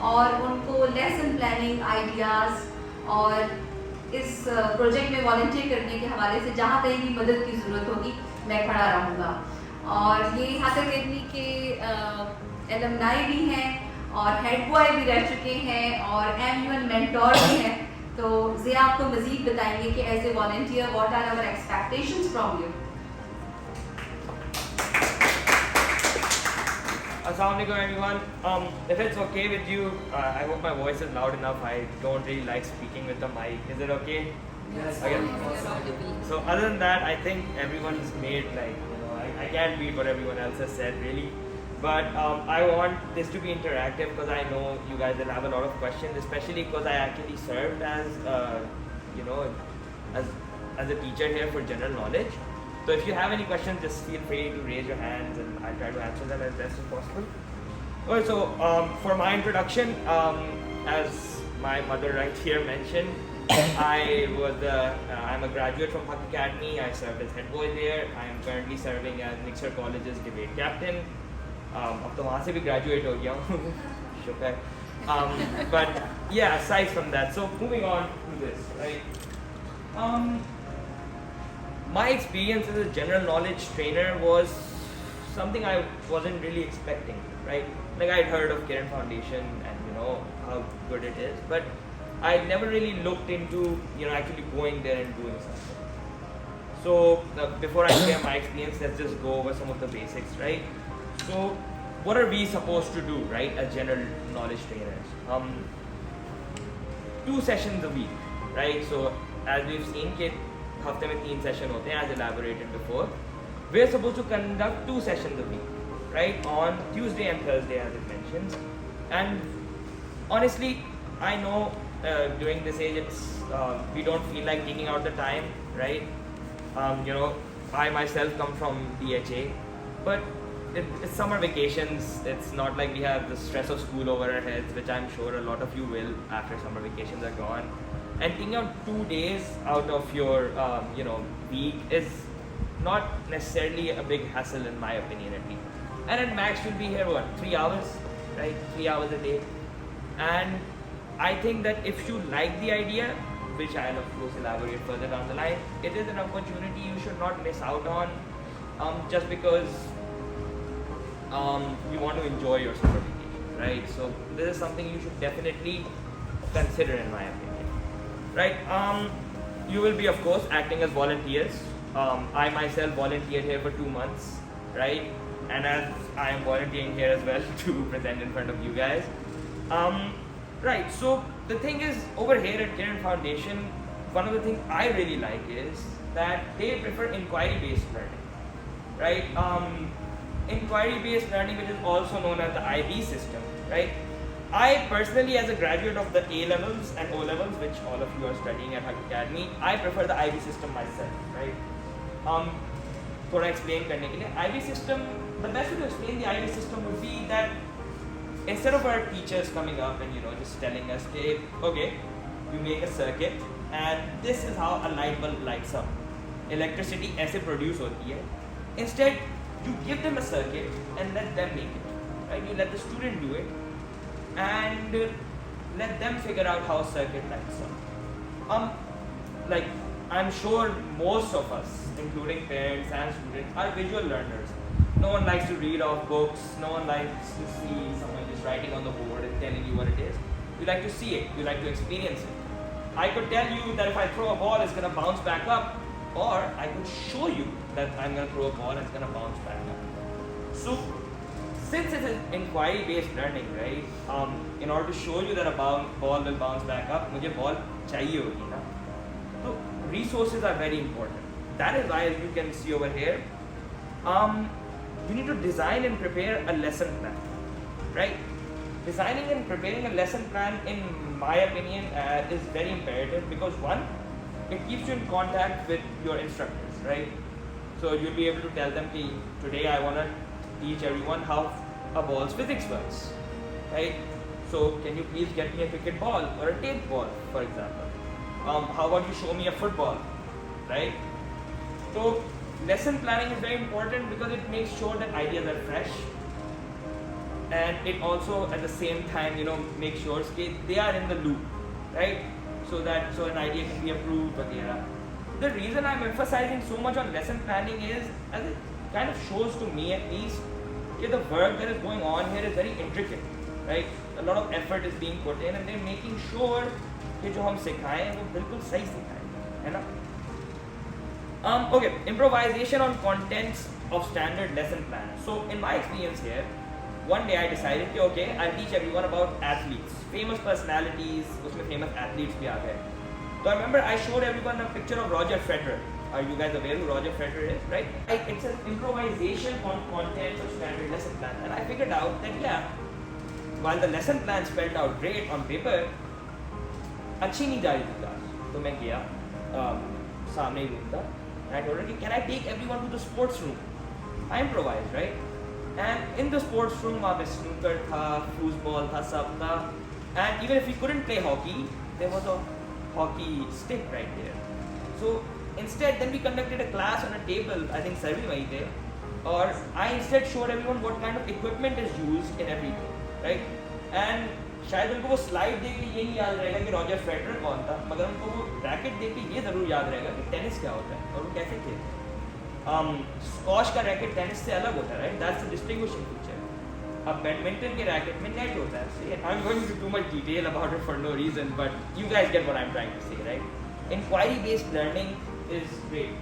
और उनको लेसन प्लानिंग आइडियाज़ और इस प्रोजेक्ट में वॉलंटियर करने के हवाले से जहाँ कहीं भी मदद की ज़रूरत होगी मैं खड़ा रहूँगा। और ये हाथ अकेडमी के एलमनाई भी हैं और हेड बॉय भी रह चुके हैं और एनुअल मेंटोर भी हैं। तो ज़िया आपको मज़ीद बताएंगे कि as a volunteer what are our expectations from you. Assalamualaikum everyone. If it's okay with you, I hope my voice is loud enough. I don't really like speaking with the mic. Is it okay? Yes. Okay. Audible. So other than that, I think everyone's made I can't read what everyone else has said really, but I want this to be interactive because I know you guys will have a lot of questions, especially because I actually served as as a teacher here for general knowledge. So if you have any questions, just feel free to raise your hands and I'll try to answer them as best as possible. Okay, so for my introduction, as my mother right here mentioned, I'm a graduate from Haq Academy. I served as head boy there. I am currently serving as Mixer College's debate captain. अब तो वहाँ से भी graduate हो गया हूँ, शुक्र. But yeah, aside from that, so moving on to this, right? My experience as a general knowledge trainer was something I wasn't really expecting, right? Like I'd heard of Kiran Foundation and how good it is, but I never really looked into actually going there and doing something. So before I share my experience, let's just go over some of the basics, right? So what are we supposed to do, right, as general knowledge trainers? 2 sessions a week, right? So as we've seen, हफ्ते में 3 sessions होते हैं, as elaborated before. We're supposed to conduct 2 sessions a week, right? On Tuesday and Thursday, as it mentions. And honestly, I know during this age, we don't feel like taking out the time, right? I myself come from DHA, but it's summer vacations. It's not like we have the stress of school over our heads, which I'm sure a lot of you will after summer vacations are gone. And taking out 2 days out of your week is not necessarily a big hassle in my opinion, at least. And at max you'll be here 3 hours, right? 3 hours a day. And I think that if you like the idea, which I'll of course elaborate further down the line, it is an opportunity you should not miss out on, just because you want to enjoy your summer vacation, right? So this is something you should definitely consider in my opinion. Right, you will be of course acting as volunteers. I myself volunteered here for 2 months, right? And as I am volunteering here as well to present in front of you guys. Right, so the thing is, over here at Kiran Foundation, one of the things I really like is that they prefer inquiry-based learning, right? Inquiry-based learning, which is also known as the IB system, right? I personally, as a graduate of the A levels and O levels, which all of you are studying at Haq Academy, I prefer the IB system myself, right? थोड़ा explain करने के लिए, IB system, the best way to explain the IB system would be that instead of our teachers coming up and just telling us, okay, you make a circuit and this is how a light bulb lights up. Electricity ऐसे produce होती है. Instead, you give them a circuit and let them make it, right? You let the student do it and let them figure out how a circuit lights up. Like I'm sure most of us, including parents and students, are visual learners. No one likes to read off books. No one likes to see someone just writing on the board and telling you what it is. You like to see it. You like to experience it. I could tell you that if I throw a ball, it's going to bounce back up, or I could show you that I'm going to throw a ball and it's going to bounce back up. So since it is inquiry-based learning, right? In order to show you that a ball will bounce back up, मुझे ball चाहिए होगी ना. So resources are very important. That is why, as you can see over here, you need to design and prepare a lesson plan, right? Designing and preparing a lesson plan, in my opinion, is very imperative because one, it keeps you in contact with your instructors, right? So you'll be able to tell them, hey, today I want to teach everyone how a ball's physics works, right? So can you please get me a cricket ball or a tape ball, for example? How about you show me a football, right? So lesson planning is very important because it makes sure that ideas are fresh, and it also at the same time make sure they are in the loop, right? So an idea can be approved, etc. The reason I'm emphasizing so much on lesson planning is, as it kind of shows to me at least, that the work that is going on here is very intricate, right? A lot of effort is being put in, and they're making sure कि जो हम सिखाएं वो बिल्कुल सही सिखाएं, है ना? Okay, improvisation on contents of standard lesson plan. So in my experience here, one day I decided कि okay, I'll teach everyone about athletes, famous personalities. उसमें famous athletes भी आ गए. So I remember I showed everyone a picture of Roger Federer. Are you guys aware who Roger Federer is, right? It's an improvisation on content of standard lesson plan. And I figured out that yeah, while the lesson plan spelled out great on paper, अच्छी नहीं जा रही थी class. तो मैं गया सामने ही room था. And I told her, can I take everyone to the sports room? I improvised, right? And in the sports room, वहाँ पे snooker था, foosball था, सब था. And even if we couldn't play hockey, there was a hockey stick right there. So instead, then we conducted a class on a table. I think sir भी वहीं थे. Or I instead showed everyone what kind of equipment is used in everything, right? And शायद उनको वो slide देख के ये नहीं याद रहेगा कि रॉजर फेडरर कौन था, मगर उनको वो रैकेट देख के ये ज़रूर याद रहेगा कि टेनिस क्या होता है और वो कैसे खेलते हैं. स्क्वॉश का रैकेट टेनिस से अलग होता है, right? That's the distinguishing feature. अब बैडमिंटन के रैकेट में नेट होता है. I am going to too much detail about it for no reason, but you guys get what I am trying to say, right? Inquiry based learning is great.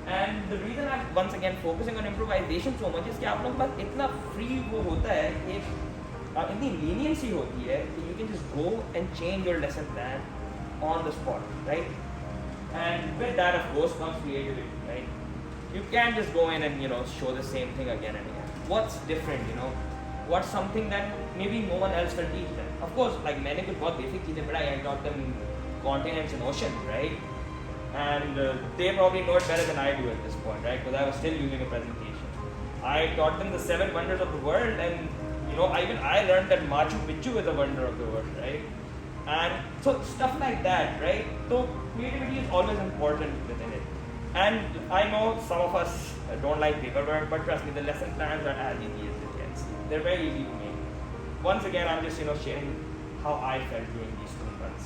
And the reason I am once again focusing on improvisation so much is कि आप लोगों के पास इतना free वो होता है कि इतनी लीनियंसी होती है कि you can just go and change your lesson plan on the spot, right? And with that of course comes creativity, right? You can't just go in and show the same thing again and again. What's different, what's something that maybe no one else will teach them? Of course, like मैंने कुछ बहुत basic चीजें पढ़ाई. I taught them continents and oceans, right? And they probably know it better than I do at this point, right? Because I was still using a presentation. I taught them the 7 wonders of the world, and even I learned that Machu Picchu is a wonder of the world, right? And so stuff like that, right? So creativity is always important within it. And I know some of us don't like paperwork, but trust me, the lesson plans are as easy as it gets. They're very easy to make. Once again, I'm just sharing how I felt during these 2 months.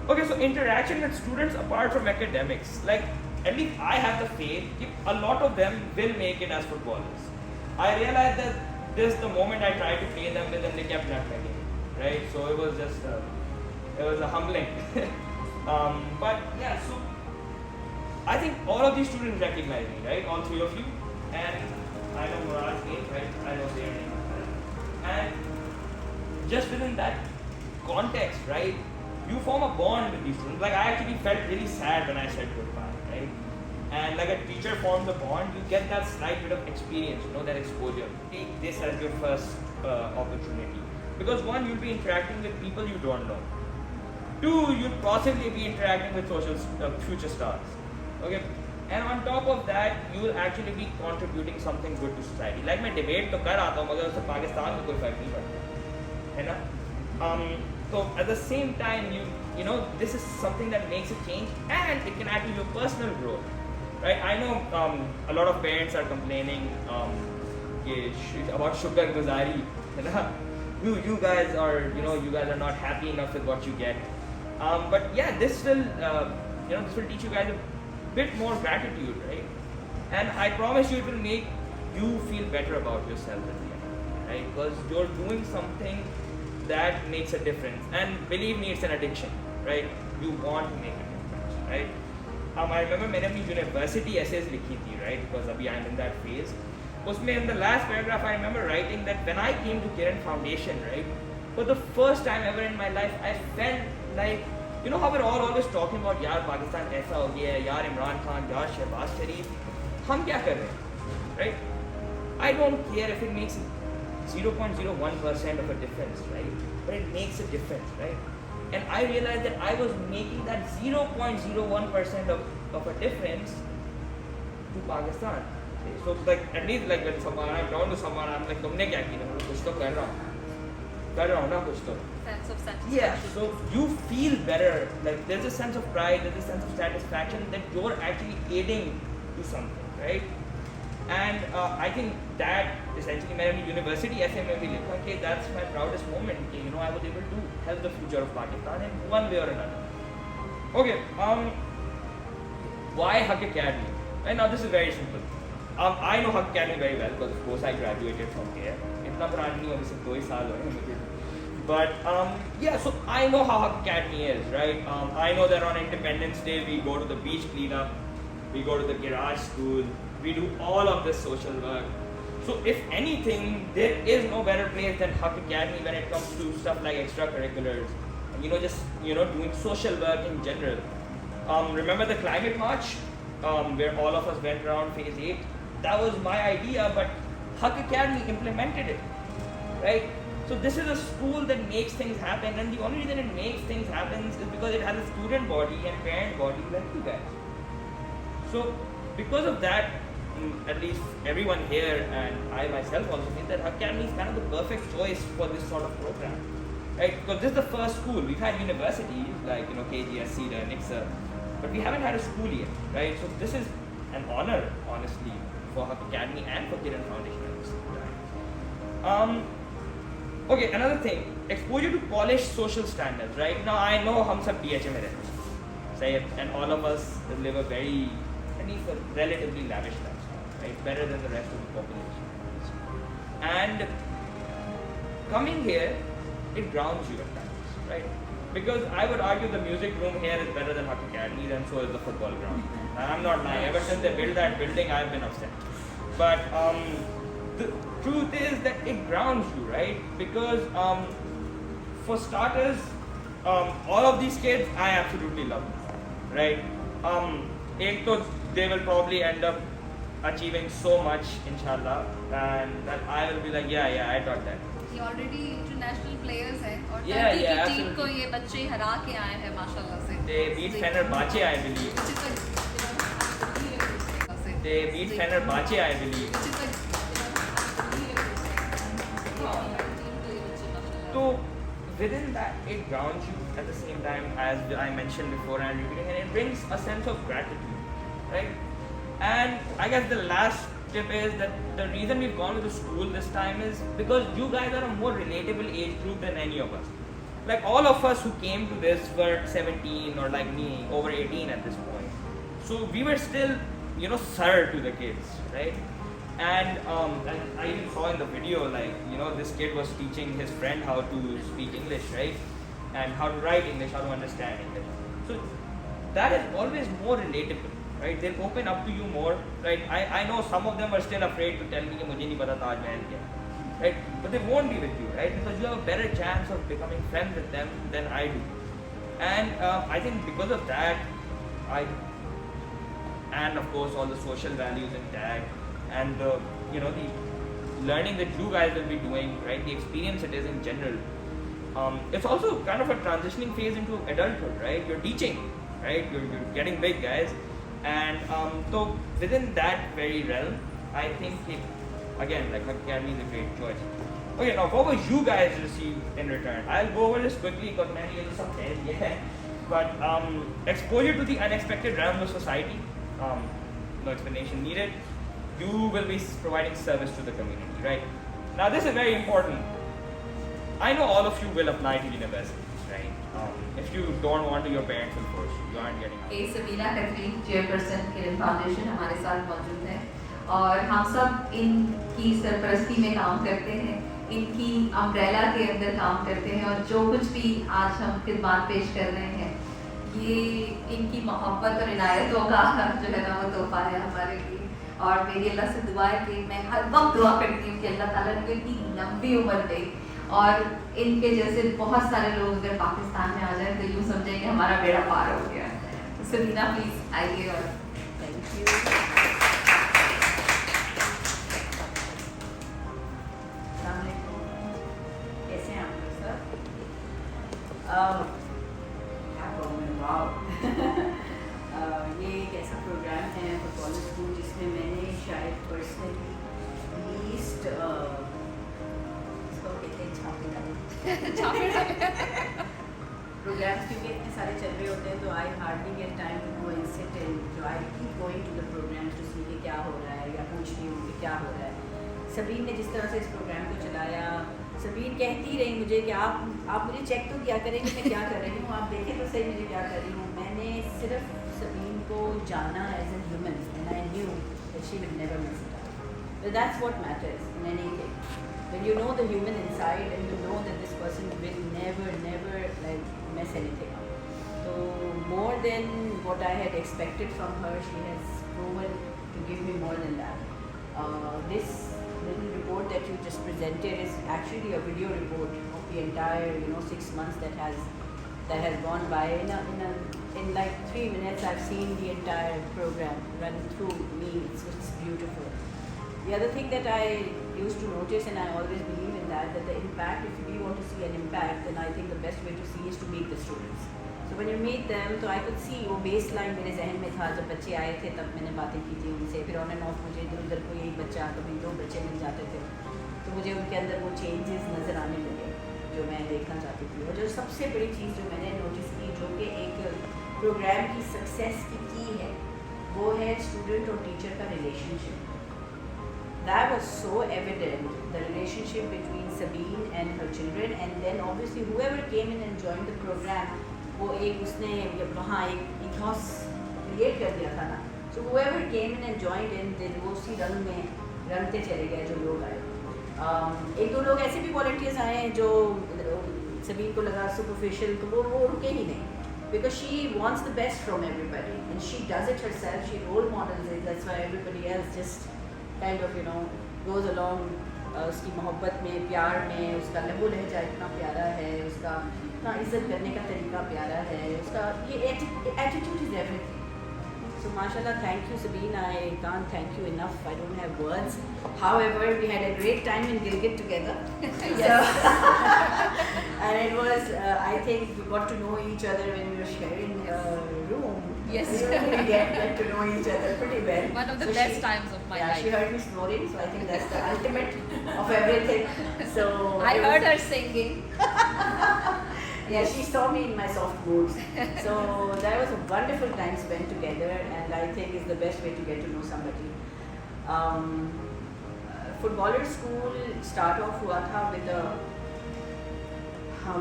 Okay, so interaction with students apart from academics, like at least I have the faith that a lot of them will make it as footballers. I realized that this the moment I tried to play them with, and they kept not making it, right? So it was just it was a humbling. But yeah, so I think all of these students recognize me, right? All 3 of you, and I know Murad's name, right? I know their name, and just within that context, right? You form a bond with these students. Like I actually felt really sad when I said goodbye, right? And like a teacher forms a bond, you get that slight bit of experience, that exposure. Take this as your first opportunity, because 1, you'll be interacting with people you don't know. 2, you'll possibly be interacting with future stars. Okay, and on top of that, you will actually be contributing something good to society. Like मैं debate तो कर आता हूँ, मगर उससे पाकिस्तान में कोई फर्क नहीं पड़ता, है ना? So at the same time, this is something that makes a change, and it can add to your personal growth, right? I know a lot of parents are complaining about shukr guzari, है ना? You guys are, you guys are not happy enough with what you get, but yeah, this will, this will teach you guys a bit more gratitude, right? And I promise you, it will make you feel better about yourself at the end, right? Because you're doing something that makes a difference, and believe me, it's an addiction, right? You want to make a difference, right? I remember मैंने अपनी university essays लिखी थी, right? Because अभी I'm in that phase. उसमें in the last paragraph, I remember writing that when I came to Kiran Foundation, right, for the first time ever in my life, I felt like, how we're all always talking about यार पाकिस्तान ऐसा हो गया है, यार इमरान खान, यार शहबाज शरीफ, हम क्या कर रहे हैं, right? I don't care if it makes 0.01% of a difference, right? But it makes a difference, right? And I realized that I was making that 0.01% of a difference to Pakistan. Okay? So like at least like when I'm down to someone, I'm like, तुमने क्या किया? मैं कुछ तो कर रहा हूँ ना कुछ तो. Sense of satisfaction. Yeah, so you feel better. Like there's a sense of pride, there's a sense of satisfaction that you're actually aiding to something, right? And I think that essentially मैंने अपनी university essay में भी लिखा कि that's my proudest moment. कि, I was able to help the future of Pakistan in one way or another. Okay, why Haq Academy? And now this is very simple. I know Haq Academy very well because of course I graduated from here. इतना पुराना नहीं, अभी सिर्फ 2 ही साल हुए मुझे. But yeah, so I know how Haq Academy is, right? I know that on Independence Day we go to the beach cleanup, we go to the garage school, we do all of this social work. So if anything, there is no better place than Huck Academy when it comes to stuff like extracurriculars, and just doing social work in general. Remember the climate march, where all of us went around phase 8? That was my idea, but Huck Academy implemented it, right? So this is a school that makes things happen, and the only reason it makes things happen is because it has a student body and parent body like you guys. So because of that, at least everyone here and I myself also think that Academy is kind of the perfect choice for this sort of program, right? Because this is the first school. We've had universities like KGS, CEDA, NIXA, but we haven't had a school yet, right? So this is an honor, honestly, for Huck Academy and for Kiran Foundation at the same time. Okay, another thing, exposure to polished social standards, right? Now I know hum sab DHA mein rehte hain, say, and all of us live a very, at least a relatively lavish lifestyle, right? Better than the rest of the population. And coming here, it grounds you at times, right? Because I would argue the music room here is better than Huck Academy, and so is the football ground. And I'm not lying. Ever since they built that building, I've been upset. But the truth is that it grounds you, right? Because for starters, all of these kids, I absolutely love them, right? They will probably end up achieving so much, inshallah, and that I will be like, yeah, I got that. ये already international players हैं और Yeah, Turkey yeah, की team absolutely. को ये बच्चे हरा के आए हैं माशाल्लाह से. They beat Fenerbahce, I believe. They beat Fenerbahce, I believe. So within that, it grounds you at the same time, as I mentioned before, and repeating, and it brings a sense of gratitude, right? And I guess the last tip is that the reason we've gone to the school this time is because you guys are a more relatable age group than any of us. Like all of us who came to this were 17 or like me, over 18 at this point. So we were still, sir to the kids, right? And I even saw in the video, like, this kid was teaching his friend how to speak English, right? And how to write English, how to understand English. So that is always more relatable, right? They'll open up to you more, right? I know some of them are still afraid to tell me कि मुझे नहीं पता Taj Mahal क्या है, right? But they won't be with you, right? Because you have a better chance of becoming friends with them than I do. And I think because of that, and of course all the social values in tag, and the learning that you guys will be doing, right? The experience it is in general. It's also kind of a transitioning phase into adulthood, right? You're teaching, right? You're getting big, guys. And so within that very realm, I think again, like Academy is a great choice. Okay, now what would you guys receive in return? I'll go over this quickly because many of you have But exposure to the unexpected realm of society, no explanation needed. You will be providing service to the community, right? Now this is very important. I know all of you will apply to universities, right? If you don't want to, your parents will force you. You aren't getting out. Sabina Khatri, chairperson Kiran foundation हमारे साथ मौजूद है और हम सब इनकी सरपरस्ती में काम करते हैं, इनकी अम्ब्रेला के अंदर काम करते हैं और जो कुछ भी आज हम खिदमत पेश कर रहे हैं ये इनकी मोहब्बत और इनायतों का जो है ना वो तोहफा है हमारे लिए। और मेरी अल्लाह से दुआ है कि मैं हर वक्त दुआ करती हूँ कि अल्लाह ताला इनको इतनी लंबी उम्र दे और इनके जैसे बहुत सारे लोग अगर पाकिस्तान में आ जाए तो यूँ समझें कि हमारा बेड़ा पार हो गया। सबीना प्लीज आइए और Thank you. अस्सलामुअलैकुम। कैसे हैं आप लोग सब? क्या कहूँ मैं, वाव। ये एक ऐसा प्रोग्राम है फुटबॉल स्कूल जिसमें मैंने शायद पर्सनली लीस्ट इसको कहते हैं छापे डाले प्रोग्राम्स क्योंकि इतने सारे चल रहे होते हैं तो I hardly get time to go and sit and जो I keep going to the program to see कि क्या हो रहा है या पूछती हूँ कि क्या हो रहा है। सबीन ने जिस तरह से इस प्रोग्राम को चलाया, सबीन कहती रही मुझे कि आप मुझे चेक तो क्या करेंगे मैं क्या कर रही हूँ, आप देखें तो सही मुझे क्या कर रही हूँ। मैंने सिर्फ सबीन को जाना as a human and I knew that she will never miss it out. So that's what matters in anything. When you know the human inside and you know that this person will never like mess anything up. So more than what I had expected from her, she has proven to give me more than that. This little report that you just presented is actually a video report of the entire 6 months that has gone by. In like 3 minutes, I've seen the entire program run through me. It's beautiful. The other thing that I used to notice, and I always believe in that the impact, if we want to see an impact, then I think the best way to see is to meet the students. So when you meet them, तो I could see वो baseline मेरे जहन में था जब बच्चे आए थे तब मैंने बातें की थी उनसे, फिर ऑन एंड ऑफ मुझे इधर उधर कोई एक बच्चा कभी 2 बच्चे मिल जाते थे तो मुझे उनके अंदर वो चेंजेस नज़र आने लगे जो मैं देखना चाहती थी। और जो सबसे बड़ी चीज़ जो मैंने नोटिस की, जो कि एक प्रोग्राम की सक्सेस की है, वो है स्टूडेंट और टीचर का relationship. That was so evident, the relationship between Sabine and her children, and then obviously whoever came in and joined the program, वो एक उसने वहाँ एक ethos create कर दिया था ना। So whoever came in and joined in, then वो उसी रंग में रंगते चले गए जो लोग आए। 1-2 लोग ऐसे भी volunteers आए हैं जो सबीन को लगा superficial, तो वो रुके ही नहीं, because she wants the best from everybody and she does it herself, she role models it, that's why everybody else just kind of goes along उसकी मोहब्बत में, प्यार में, उसका लहू लहजा इतना प्यारा है, उसका इतना इज़्ज़त करने का तरीका प्यारा है, उसका ये attitude is everything. So mashallah, thank you Sabine, I can't thank you enough, I don't have words. However, we had a great time in Gilgit together. Yes. And it was, I think we got to know each other when we were sharing a room. Yes. We really get to know each other pretty well. One of the So best times of my life. She heard me snoring, so I think that's the ultimate of everything. So I heard her singing. yeah, she saw me in my soft moods. So that was a wonderful time spent together, and I think it's the best way to get to know somebody. Footballer school start off हुआ था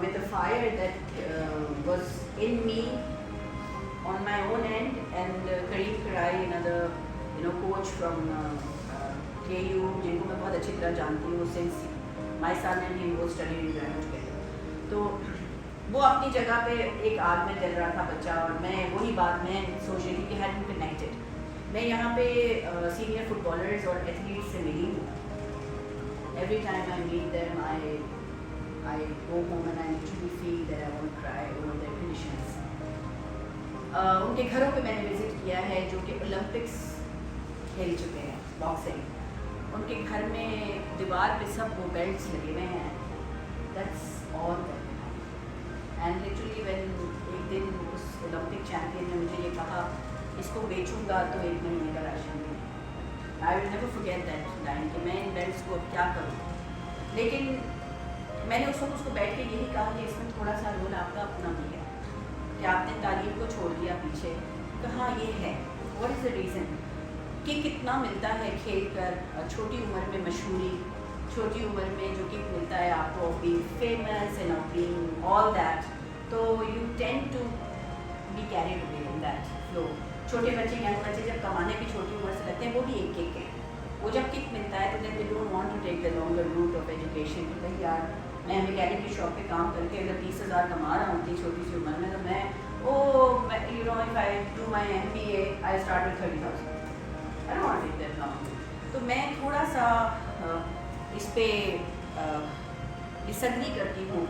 with a fire that was in me on my own end, and Kareem Karai, another coach from KU, जिनको मैं बहुत अच्छी तरह जानती हूँ, since my son and him both studied in Ghana together. तो वो अपनी जगह पे एक आग में जल रहा था बच्चा, और मैं वही बात मैं सोच रही थी कि had been connected. मैं यहाँ पे सीनियर फुटबॉलर्स और एथलीट्स से मिली हूँ. Every time I meet them, I go home and I literally feel that I want to cry over their conditions. उनके घरों पे मैंने विजिट किया है जो कि ओलंपिक्स खेल चुके हैं बॉक्सिंग। उनके घर में दीवार पे सब वो बेल्ट्स लगे हुए हैं। That's all that they have. And literally when एक दिन उस ओलंपिक चैम्पियन ने मुझे ये कहा, इसको बेचूंगा तो 1 महीने का राशन देंगे। I will never forget that line कि मैं इन बेल्ट्स को अब क्या करूँ। लेकिन मैंने उस वक्त उसको बैठ के यही कहा कि इसमें थोड़ा सा रोल आपका अपना भी है कि आपने तालीम को छोड़ दिया पीछे। कहाँ ये है, व्हाट इज़ द रीज़न कि कितना मिलता है खेल कर, छोटी उम्र में मशहूरी, छोटी उम्र में जो कि मिलता है आपको being famous and of being all that, तो you tend to be carried away in that flow. छोटे बच्चे यंग बच्चे जब कमाने की छोटी उम्र से लगते हैं, वो भी एक किक है। वो जब किक मिलता है तो they don't want to take the longer route of education कि भाई यार मैं मैकेनिक की शॉप पे काम करके अगर 30,000 कमा रहा हूँ इतनी छोटी सी उम्र में, तो मैं if I do my MBA I start with 30,000, I don't want to take that long. तो मैं थोड़ा सा इस पर डिसएग्री करती हूँ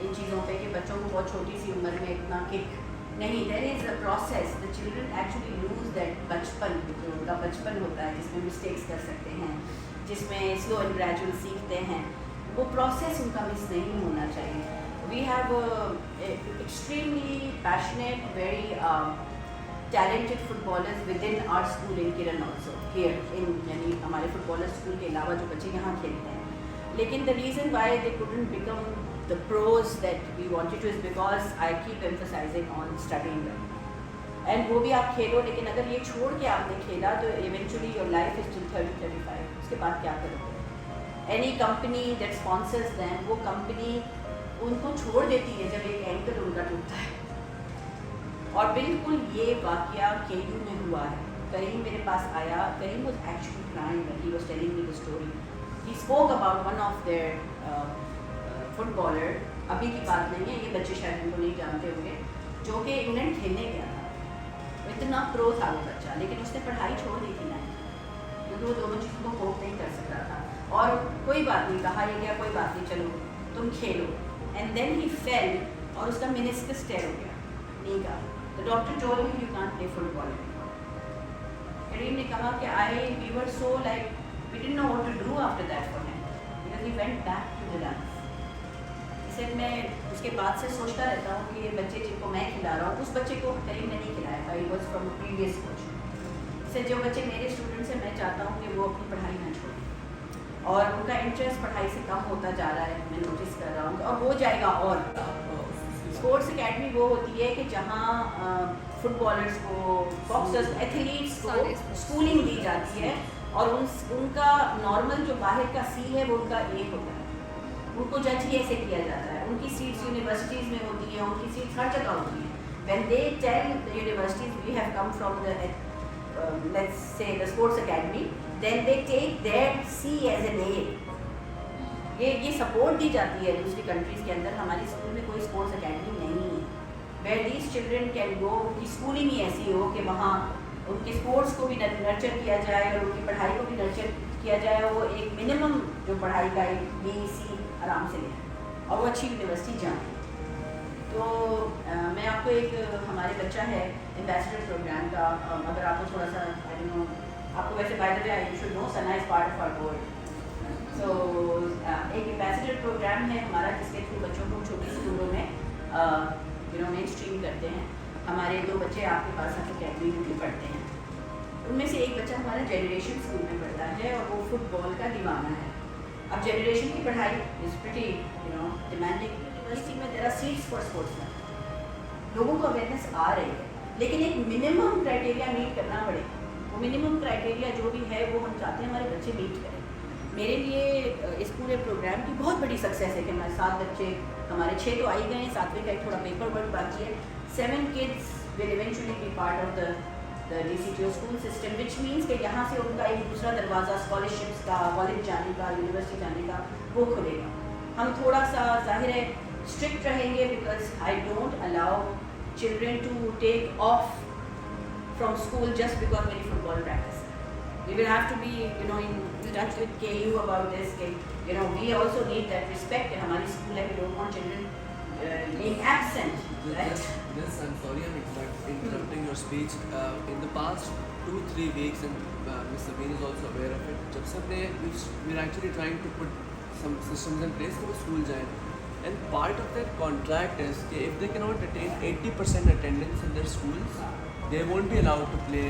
इन चीज़ों पे कि बच्चों को बहुत छोटी सी उम्र में इतना किक नहीं। There is a process, the children actually lose that बचपन, जो उनका बचपन होता है जिसमें मिस्टेक्स कर सकते हैं, जिसमें स्लो एंड ग्रेजुअल सीखते हैं, वो प्रोसेस उनका मिस नहीं होना चाहिए। We have extremely passionate, very talented footballers within our school in Kiran also, here in यानी हमारे फुटबॉलर स्कूल के अलावा जो बच्चे यहाँ खेलते हैं। लेकिन the reason why they couldn't become the pros that we wanted to is because I keep emphasizing on studying them. And वो भी आप खेलो, लेकिन अगर ये छोड़ के आपने खेला तो eventually your life is till 30-35, उसके बाद क्या करोगे? Any company that sponsors them, वो company उनको छोड़ देती है जब एक एंकर उनका टूटता है। और बिल्कुल ये वाक़या KU में हुआ है। करीम मेरे पास आया, करीम was actually crying when he was telling me the story. He spoke about one of their footballer, अभी की बात नहीं है, ये बच्चे शायद उनको नहीं जानते होंगे, जो कि इंग्लैंड खेलने गया था। वो इतना प्रो था वो बच्चा, लेकिन उसने पढ़ाई छोड़ दी थी ना, क्योंकि वो दोनों चीज़ों को कोप नहीं कर सकता था। और कोई बात नहीं, कहा ये क्या, कोई बात नहीं, चलो तुम खेलो। एंड देन ही फेल और उसका मेनिस्कस टेयर हो गया नी का। The doctor told him you can't play football. Karim ने कहा कि we were so like we didn't know what to do after that for him because he went back to the dance. इसे मैं उसके बाद से सोचता रहता हूँ कि ये बच्चे जिनको मैं खिला रहा हूँ, उस बच्चे को करीम ने नहीं खिलाया था, he was from previous coach. इससे जो बच्चे मेरे स्टूडेंट्स हैं, मैं चाहता हूँ कि वो अपनी पढ़ाई ना छोड़ें और उनका इंटरेस्ट पढ़ाई से कम होता जा रहा है, मैं नोटिस कर रहा हूँ, और हो जाएगा। और स्पोर्ट्स एकेडमी वो होती है कि जहाँ फुटबॉलर्स को, बॉक्सर्स, एथलीट्स को स्कूलिंग दी जाती है और उनका नॉर्मल जो बाहर का सी है वो उनका ए होता है, उनको जज ही ऐसे किया जाता है। उनकी सीट्स यूनिवर्सिटीज़ में होती हैं, उनकी सीट्स हर जगह होती हैं। When they tell the universities we have come from the let's say the sports academy, then they take that C as an A. ये सपोर्ट दी जाती है दूसरी कंट्रीज़ के अंदर। हमारी स्कूल में कोई स्पोर्ट्स एकेडमी नहीं है where these children can go। उनकी स्कूलिंग ही ऐसी हो कि वहाँ उनके स्पोर्ट्स को भी नर्चर किया जाए और उनकी पढ़ाई को भी नर्चर किया जाए। वो एक मिनिमम जो पढ़ाई का BC आराम से लें और वो अच्छी यूनिवर्सिटी जाएँ। तो मैं आपको एक हमारे बच्चा है एम्बेसडर प्रोग्राम का, अगर आपको थोड़ा सा आई डोंट नो, आपको वैसे by the way you should know Sana is part of our board. So एक एम्बेसडर प्रोग्राम है हमारा जिसके थ्रू बच्चों को छोटी स्कूलों में मेन स्ट्रीम करते हैं। हमारे 2 बच्चे आपके पास अकेडमी में भी पढ़ते हैं, उनमें से एक बच्चा हमारा जनरेशन स्कूल में पढ़ता है और वो फुटबॉल का दीवाना है। अब जनरेशन की पढ़ाई इज़ प्रीटी डिमांडिंग। यूनिवर्सिटी में there are seats for sportsman, लोगों को अवेयरनेस आ रही है, लेकिन एक मिनिमम क्राइटेरिया मीट करना पड़ेगा। वो मिनिमम क्राइटेरिया जो भी है वो हम चाहते हैं हमारे बच्चे मीट करें। मेरे लिए इस पूरे प्रोग्राम की बहुत बड़ी सक्सेस है कि हमारे 7 बच्चे, हमारे 6 तो आ ही गए, 7वें का एक थोड़ा पेपर वर्क बाकी है। 7 kids will eventually be part of the DCTO school system, which means कि यहाँ से उनका एक दूसरा दरवाज़ा स्कॉलरशिप्स का, कॉलेज जाने का, यूनिवर्सिटी जाने का वो खुलेगा। हम थोड़ा सा ज़ाहिर है स्ट्रिक्ट रहेंगे because I don't allow children to take off from school just because मेरी फुटबॉल प्रैक्टिस है। We will have to be in touch with KU about this. We also need that respect. हमारी school है, we don't want children being absent. Right? Yes, I'm sorry I'm interrupting your speech. In the past 2-3 weeks, and Ms. Sabeen is also aware of it, जब से we're actually trying to put some systems in place for school जाएं. And part of their contract is that if they cannot attain 80% attendance in their schools, they won't be allowed to play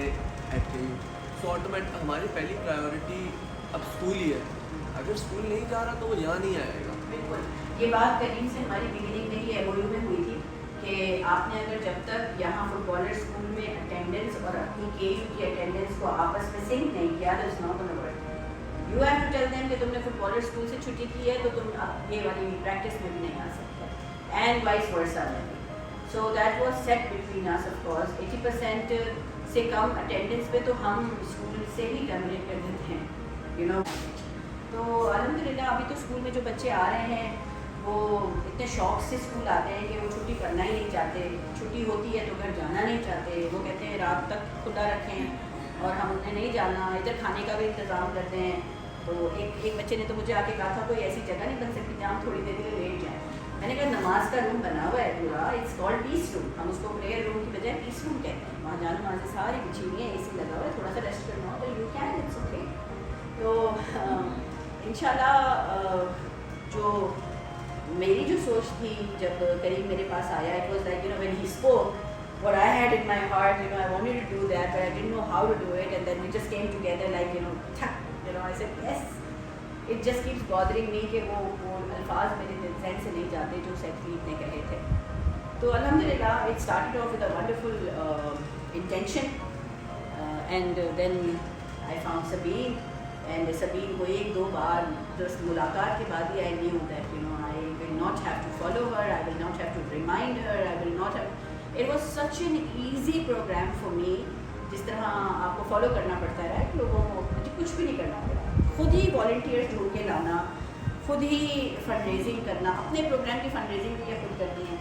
at KU. So automatic हमारी पहली priority अब school ही है। अगर school नहीं जा रहा तो वो यहाँ नहीं आएगा। बिल्कुल, ये बात करीम से हमारी बिगिनिंग में ही MOU में हुई थी कि आपने अगर जब तक यहाँ फुटबॉलर स्कूल में अटेंडेंस और अपनी KU की अटेंडेंस को आपस में सिंक नहीं किया तो it's not gonna work. You have to tell them कि तुमने फुटबॉलर स्कूल से छुट्टी की है तो तुम ये वाली प्रैक्टिस में भी नहीं आ सकते, and vice versa. So that was set between us. Of course 80% से कम अटेंडेंस पे तो हम स्कूल से ही टर्मिनेट कर देते हैं। तो अल्हम्दुलिल्लाह अभी तो स्कूल में जो बच्चे आ रहे हैं वो इतने शौक से स्कूल आते हैं कि वो छुट्टी करना ही नहीं चाहते। छुट्टी होती है तो घर जाना नहीं चाहते, वो कहते हैं रात तक खुला रखें और हमने नहीं जाना। इधर खाने का भी इंतज़ाम करते हैं। तो एक बच्चे ने तो मुझे आके कहा था कोई ऐसी जगह नहीं बन सकती जहाँ हम थोड़ी देर के लिए लेट जाएँ। मैंने कहा नमाज का रूम बना हुआ है पूरा, इट्स कॉल्ड पीस रूम। हम उसको प्रेयर रूम की बजाय पीस रूम कहते हैं। वहाँ जाना नमाजें सारी बिछी हुई हैं, AC लगा हुआ है, थोड़ा सा रेस्ट करना हो तो यू कैन, इट्स ओके। तो इंशाल्लाह जो मेरी जो सोच थी जब करीम मेरे पास आया, it was like when he spoke what I had in my heart, I wanted to do that but I didn't know how to do it, and then we just came together like I said yes. It just keeps bothering me कि वो अल्फाज मेरे जहन से नहीं जाते जो secretary ने कहे थे। तो अल्हम्दुलिल्लाह it started off with a wonderful intention, and then I found Sabeen, and Sabeen को 1-2 बार just मुलाकात के बाद ही I knew that I will not have to follow her, I will not have to remind her, I will not have. It was such an easy program for me. जिस तरह आपको follow करना पड़ता है लोगों को, मुझे कुछ भी नहीं करना पड़ा, खुद ही वॉल्टियर्स ढूंढ के लाना, खुद ही फंड रेजिंग करना। अपने प्रोग्राम की फंड रेजिंग भी ये खुद करती हैं,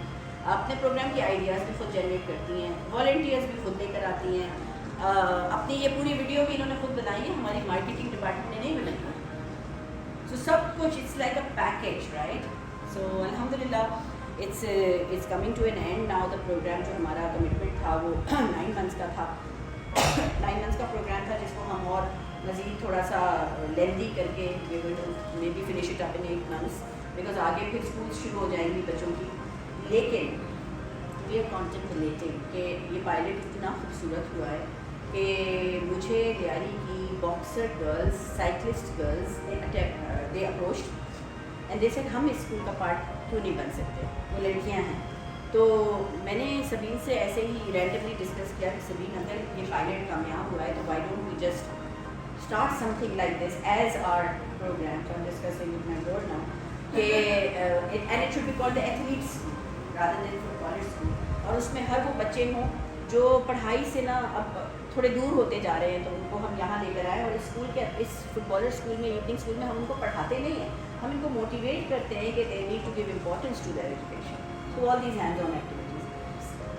अपने प्रोग्राम के आइडियाज़ भी खुद जनरेट करती हैं, वॉल्टियर्स भी खुद लेकर आती हैं। अपनी ये पूरी वीडियो भी इन्होंने खुद बनाई है, हमारी मार्केटिंग डिपार्टमेंट ने नहीं बनाई। So सब कुछ it's like a package, right? So alhamdulillah, it's coming to an end now. The program जो हमारा commitment था वो 9 months का था. 9 months का program था जिसको हम और मज़ीद थोड़ा सा lengthy करके we will maybe finish it up in 8 months because आगे फिर schools शुरू हो जाएंगी बच्चों की. लेकिन we are contemplating कि ये pilot इतना खूबसूरत हुआ है कि मुझे लियारी की boxer girls, cyclist girls they approached and they said हम इस स्कूल का पार्ट क्यों नहीं बन सकते, वो लड़कियां हैं. तो मैंने सबीन से ऐसे ही रैंडमली डिस्कस किया कि सबीन अगर ये पायलट कामयाब हुआ है तो why don't we just start something like this as our program. So I'm discussing with my board now. And it should be called the athlete school rather than footballer school. और उसमें हर वो बच्चे हों जो पढ़ाई से ना अब थोड़े दूर होते जा रहे हैं, तो उनको हम यहाँ लेकर आए और इस स्कूल के इस फुटबॉलर स्कूल में, इवनिंग स्कूल में हम उनको पढ़ाते नहीं हैं, हम इनको मोटिवेट करते हैं कि they need to give importance to their education. So all these hands on activities.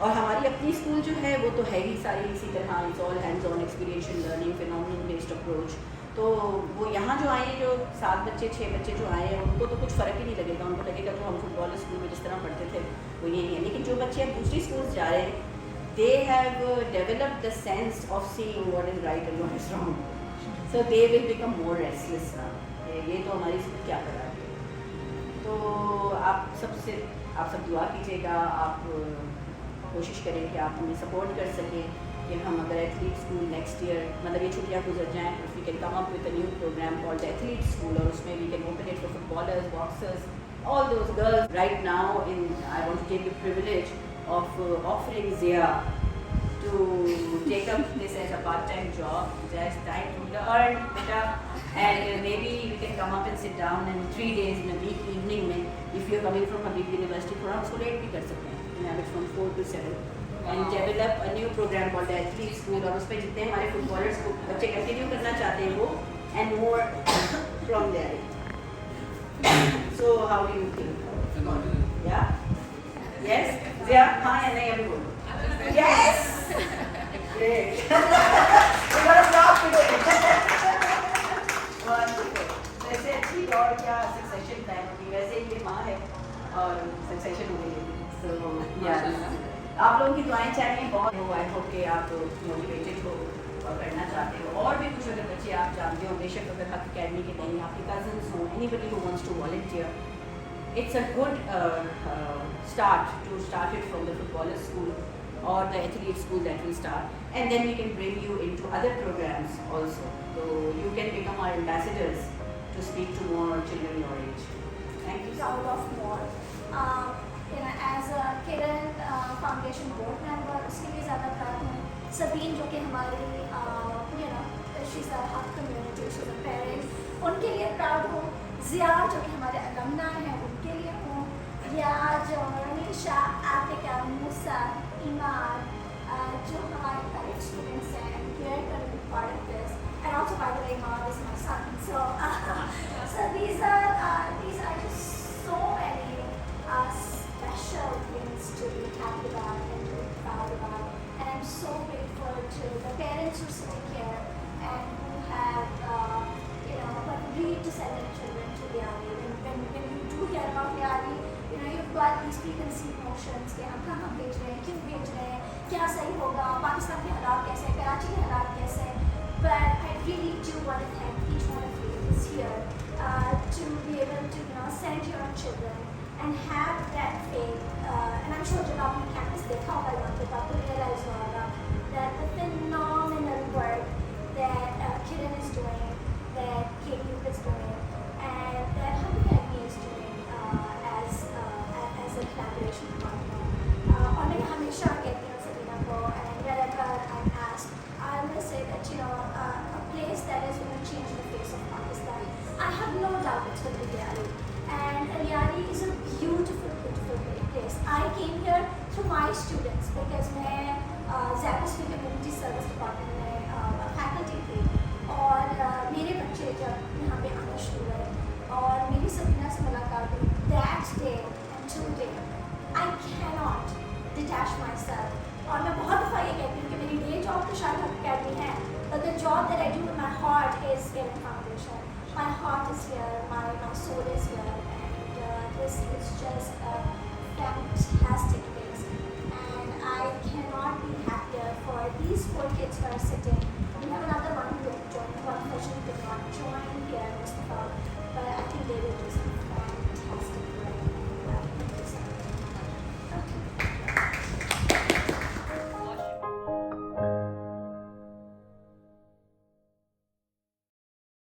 और हमारी अपनी स्कूल जो है वो तो है ही सारी इसी तरह, it's all hands on experiential learning, phenomenal based approach. तो वो यहाँ जो आए हैं, जो 7 बच्चे 6 बच्चे जो आए हैं, उनको तो कुछ फ़र्क ही नहीं लगेगा. उनको लगेगा जो हम फुटबॉलर स्कूल में जिस तरह पढ़ते थे वो यही है. लेकिन जो बच्चे अब दूसरी स्कूल्स जा रहे हैं, they have developed the sense of seeing what is right and what is wrong. So they will become more restless now. ये तो हमारी स्कूल क्या करा है. तो आप सब दुआ कीजिएगा, आप कोशिश करें कि आप हमें सपोर्ट कर सकें कि हम अगर एथलीट स्कूल नेक्स्ट ईयर, मतलब ये छुट्टियाँ गुजर जाएँ, if we can come up with a new program called the athlete school, और उसमें we can open it for footballers, boxers, all those girls. Right now I want to take the privilege of offering Zia to take up this as a part-time job. Just time to learn better, and maybe we can come up and sit down and 3 days in a week evening में, if you're coming from Habib University, थोड़ा उसको late भी कर सकते हैं. We have it from 4 to 7 and develop a new program called the athlete school. और उसमें जितने हमारे फुटबॉलर्स को बच्चे कंटिन्यू करना चाहते हैं वो, and more from there. So how do you think? Yeah? Yes? Zia? हाँ या नहीं अभी बोलो. Yes! Great. We got a clap today. Wonderful. वैसे अच्छी और क्या succession plan होगी. वैसे ये माँ है और succession हो गई. So yeah. आप लोगों की दुआएं चाहिए बहुत हो. आई होप कि आप मोटिवेटेड हो और करना चाहते हो. और भी कुछ अगर बच्चे आप जानते हो, बेशक अगर हक अकेडमी के कहीं आपके कजन्स हो, anybody who wants to volunteer, it's a good start to start it from the footballer school or the athlete school that will start, and then we can bring you into other programs also, so you can become our ambassadors to speak to more children your age. Thank you. Proud of more. As a Kiran Foundation board member, उसके लिए ज़्यादा proud हूँ. सबीन जो कि हमारी she's a half community, she's a parent, उनके लिए proud हूँ. ज़िया जो कि हमारे alumni हैं उनके लिए हूँ. रियाज और अनीशा, आतिका, मूसा, ईमान, जो हमारे college students हैं, and we are going to be part of this. And also, by the way, Mom is my son. So these are just so many special things to be happy about and to be proud about. And I'm so grateful to the parents who are sitting here and who have, agreed to send their children to Liari. When you do hear about Liari, you've got these preconceived notions कि हम कहाँ भेज रहे हैं, क्यों भेज रहे हैं, क्या सही होगा, पाकिस्तान के हालात कैसे हैं, कराची के हालात कैसे हैं. But I really do want to thank each one of you who's here to be able to send your children and have that faith. And I'm sure जब आपने campus देखा होगा यहाँ पे, तो आपको realize होगा that the phenomenal work that Kiran is doing, that KU is doing, and that Hub Academy is doing as a collaboration partner. और मैं हमेशा कहती हूँ सबीना को, and wherever I'm asked, I always say that a place that is going to change the face of Pakistan, I have no doubt it's going to be Liari. And Liari is a beautiful, beautiful place. I came here through my students because मैं Zappos के community service department में faculty थी, और मेरे बच्चे जब यहाँ पे आना शुरू हुए और मेरी सबीना से मुलाकात हुई, that day and today I cannot detach myself. और मैं बहुत दफ़ा ये कहती हूँ कि मेरी डे जॉब तो शायद Hub Academy है, but the job that I do with my heart is Kiran Foundation. my heart is here, my soul is here, and this is just a fantastic place. And I cannot be happier for these 4 kids who are sitting